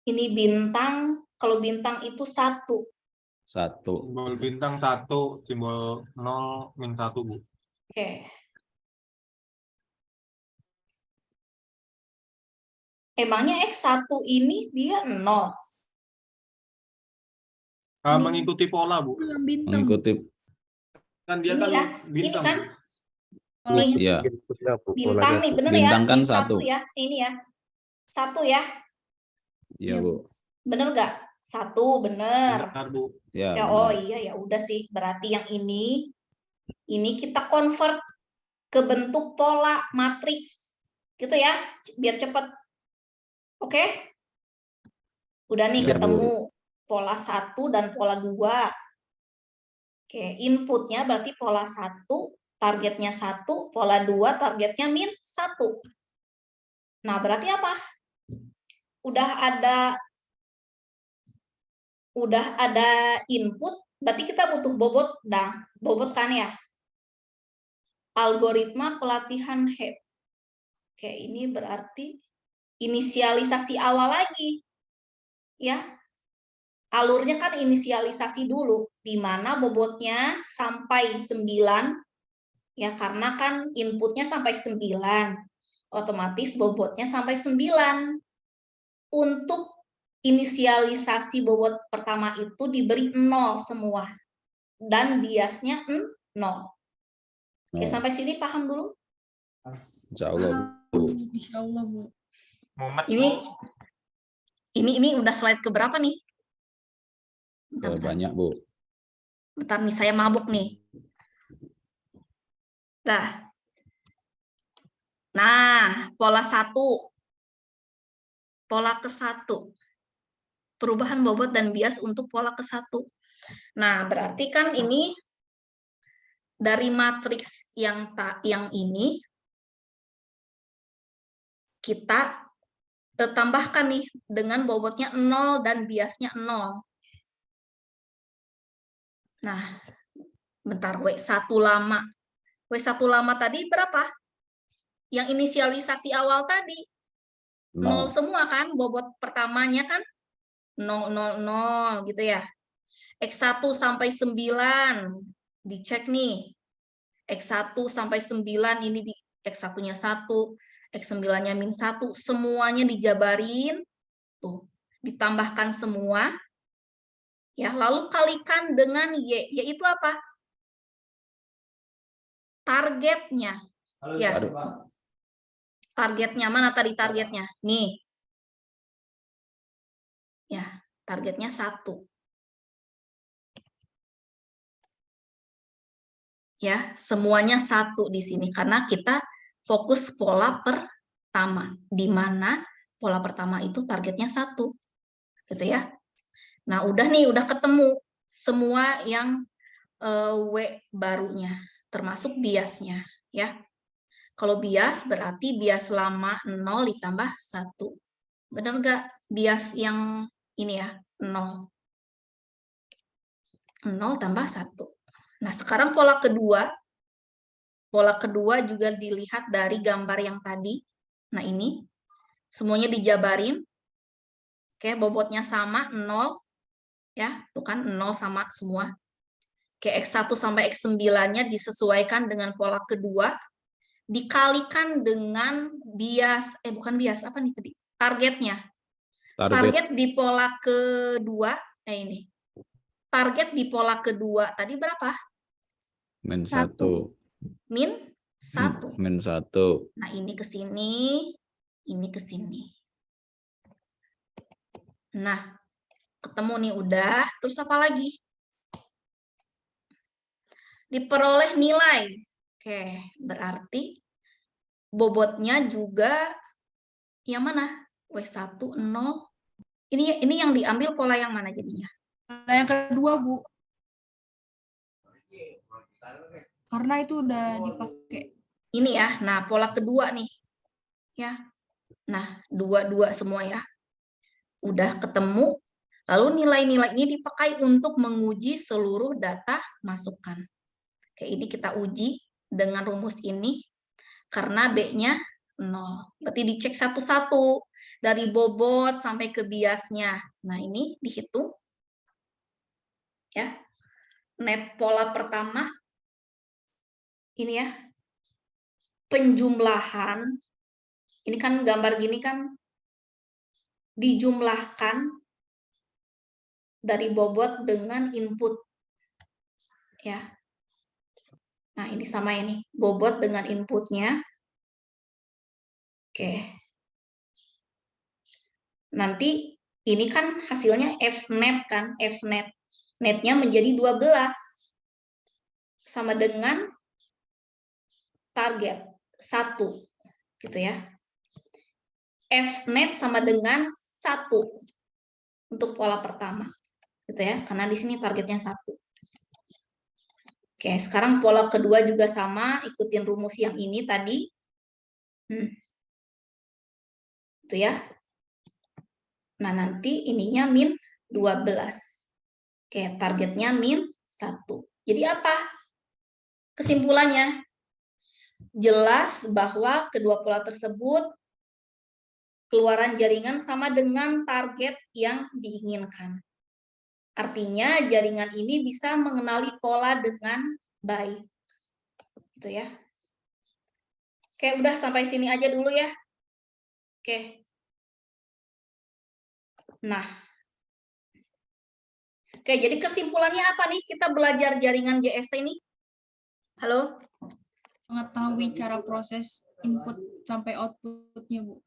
Ini bintang, kalau bintang itu 1. 1. Simbol bintang 1, simbol 0, -1, Bu. Oke. Emangnya X1 ini dia 0. Mengikuti pola, Bu. Yang bintang. Mengikuti Kan dia Ini kan ya, ini bintang. kan Oh, nih, ya. Inputnya, Bu, bintang polanya, nih, Bu. bener Bintang ya? kan Ini 1. ya, ini ya. 1 ya. Iya, Bu. Bener nggak? 1, bener. Benar, Bu. Ya, Ya, oh benar. iya ya udah sih. Berarti yang ini kita convert ke bentuk pola matriks. Gitu ya, biar cepet. Oke? Udah nih Siap, ketemu pola 1 dan pola 2. Oke, inputnya berarti pola 1, targetnya 1, pola 2, targetnya -1. Nah, berarti apa? Udah ada input, berarti kita butuh bobot. Nah, bobot kan ya? Algoritma pelatihan HEP. Oke, ini berarti inisialisasi awal lagi. Ya. Alurnya kan inisialisasi dulu, di mana bobotnya sampai 9, ya karena kan inputnya sampai 9, otomatis bobotnya sampai 9. Untuk inisialisasi bobot pertama itu diberi 0 semua, dan biasnya 0. Oke, sampai sini paham dulu? Insya Allah, Bu. Insya Allah, Bu. Ini udah slide keberapa nih? Bentar. Banyak, Bu. Bentar nih, saya mabuk nih. Nah, pola 1. pola ke-1. Perubahan bobot dan bias untuk pola ke-1. Nah, berarti kan ini dari matriks yang ini kita tambahkan nih dengan bobotnya 0 dan biasnya 0. Nah, bentar, W1 lama. W1 lama tadi berapa? Yang inisialisasi awal tadi. 0 semua kan, bobot pertamanya kan 0, 0, 0 gitu ya. X1 sampai 9, dicek nih. X1 sampai 9 ini di X1-nya 1, X9-nya -1, semuanya dijabarin, tuh, ditambahkan semua. Ya, lalu kalikan dengan Y, yaitu apa? Targetnya. Ya. Targetnya mana tadi targetnya? Nih. Ya, targetnya 1. Ya, semuanya 1 di sini karena kita fokus pola pertama, di mana pola pertama itu targetnya 1. Gitu ya. Nah, udah nih, udah ketemu semua yang W barunya, termasuk biasnya ya. Kalau bias berarti bias lama 0 ditambah 1. Benar nggak? Bias yang ini ya, 0. 0 tambah 1. Nah, sekarang pola kedua. Pola kedua juga dilihat dari gambar yang tadi. Nah, ini semuanya dijabarin. Oke, bobotnya sama 0. Ya, tuh kan 0 sama semua. Oke, X1 sampai X9-nya disesuaikan dengan pola kedua. Dikalikan dengan bias, bukan bias, apa nih tadi? Targetnya. Target di pola kedua, ini. Target di pola kedua tadi berapa? -1. -1. -1. Nah, ini ke sini, ini ke sini. Nah, ketemu nih udah, terus apa lagi? Diperoleh nilai. Oke, berarti bobotnya juga yang mana? W1 0. Ini yang diambil pola yang mana jadinya? Nah, yang kedua, Bu. Karena itu udah dipakai. Ini ya. Nah, pola kedua nih. Ya. Nah, 2 semua ya. Udah ketemu. Lalu nilai-nilai ini dipakai untuk menguji seluruh data masukan. Oke, ini kita uji dengan rumus ini. Karena B-nya 0. Berarti dicek satu-satu. Dari bobot sampai ke biasnya. Nah, ini dihitung. Ya. Net pola pertama. Ini ya. Penjumlahan. Ini kan gambar gini kan. Dijumlahkan dari bobot dengan input. Ya. Nah, ini sama ini. Bobot dengan inputnya. Oke. Nanti ini kan hasilnya F-net kan, F-net. Netnya menjadi 12. Sama dengan target 1. Gitu ya. F-net sama dengan 1 untuk pola pertama. Gitu ya, karena di sini targetnya 1. Oke, sekarang pola kedua juga sama, ikutin rumus yang ini tadi. Gitu ya. Nah, nanti ininya -12. Oke, targetnya -1. Jadi apa? Kesimpulannya, jelas bahwa kedua pola tersebut keluaran jaringan sama dengan target yang diinginkan. Artinya jaringan ini bisa mengenali pola dengan baik. Gitu ya. Oke, udah sampai sini aja dulu ya. Oke. Nah, oke, jadi kesimpulannya apa nih kita belajar jaringan JST ini? Halo? Mengetahui cara proses input sampai output-nya, Bu.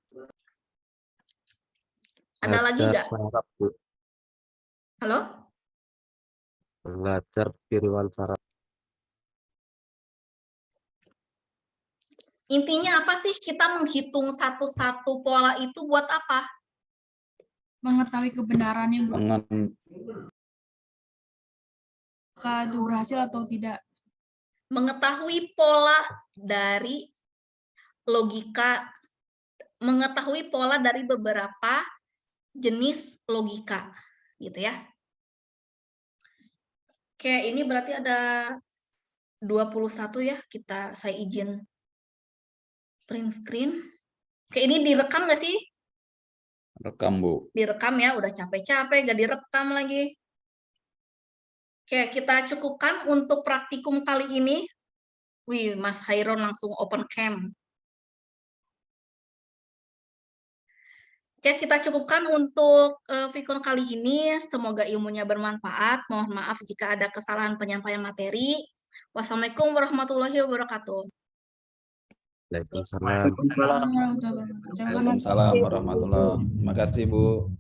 Ada lagi nggak? saraf, Bu. Halo? Belajar tiruan saraf. Intinya apa sih kita menghitung satu-satu pola itu buat apa? mengetahui kebenarannya, Bu. Mengen- Apakah itu berhasil atau tidak? Mengetahui pola dari logika, mengetahui pola dari beberapa jenis logika, gitu ya. Oke, ini berarti ada 21 ya, saya izin print screen. Oke, ini direkam nggak sih? Rekam, Bu. Direkam ya, udah capek-capek, gak direkam lagi. Oke, kita cukupkan untuk praktikum kali ini. Wih, Mas Khairon langsung open cam. Oke, kita cukupkan untuk Vicon kali ini. Semoga ilmunya bermanfaat. Mohon maaf jika ada kesalahan penyampaian materi. Wassalamualaikum warahmatullahi wabarakatuh. Waalaikumsalam. Terima kasih. Waalaikumsalam warahmatullahi. Terima kasih, Bu.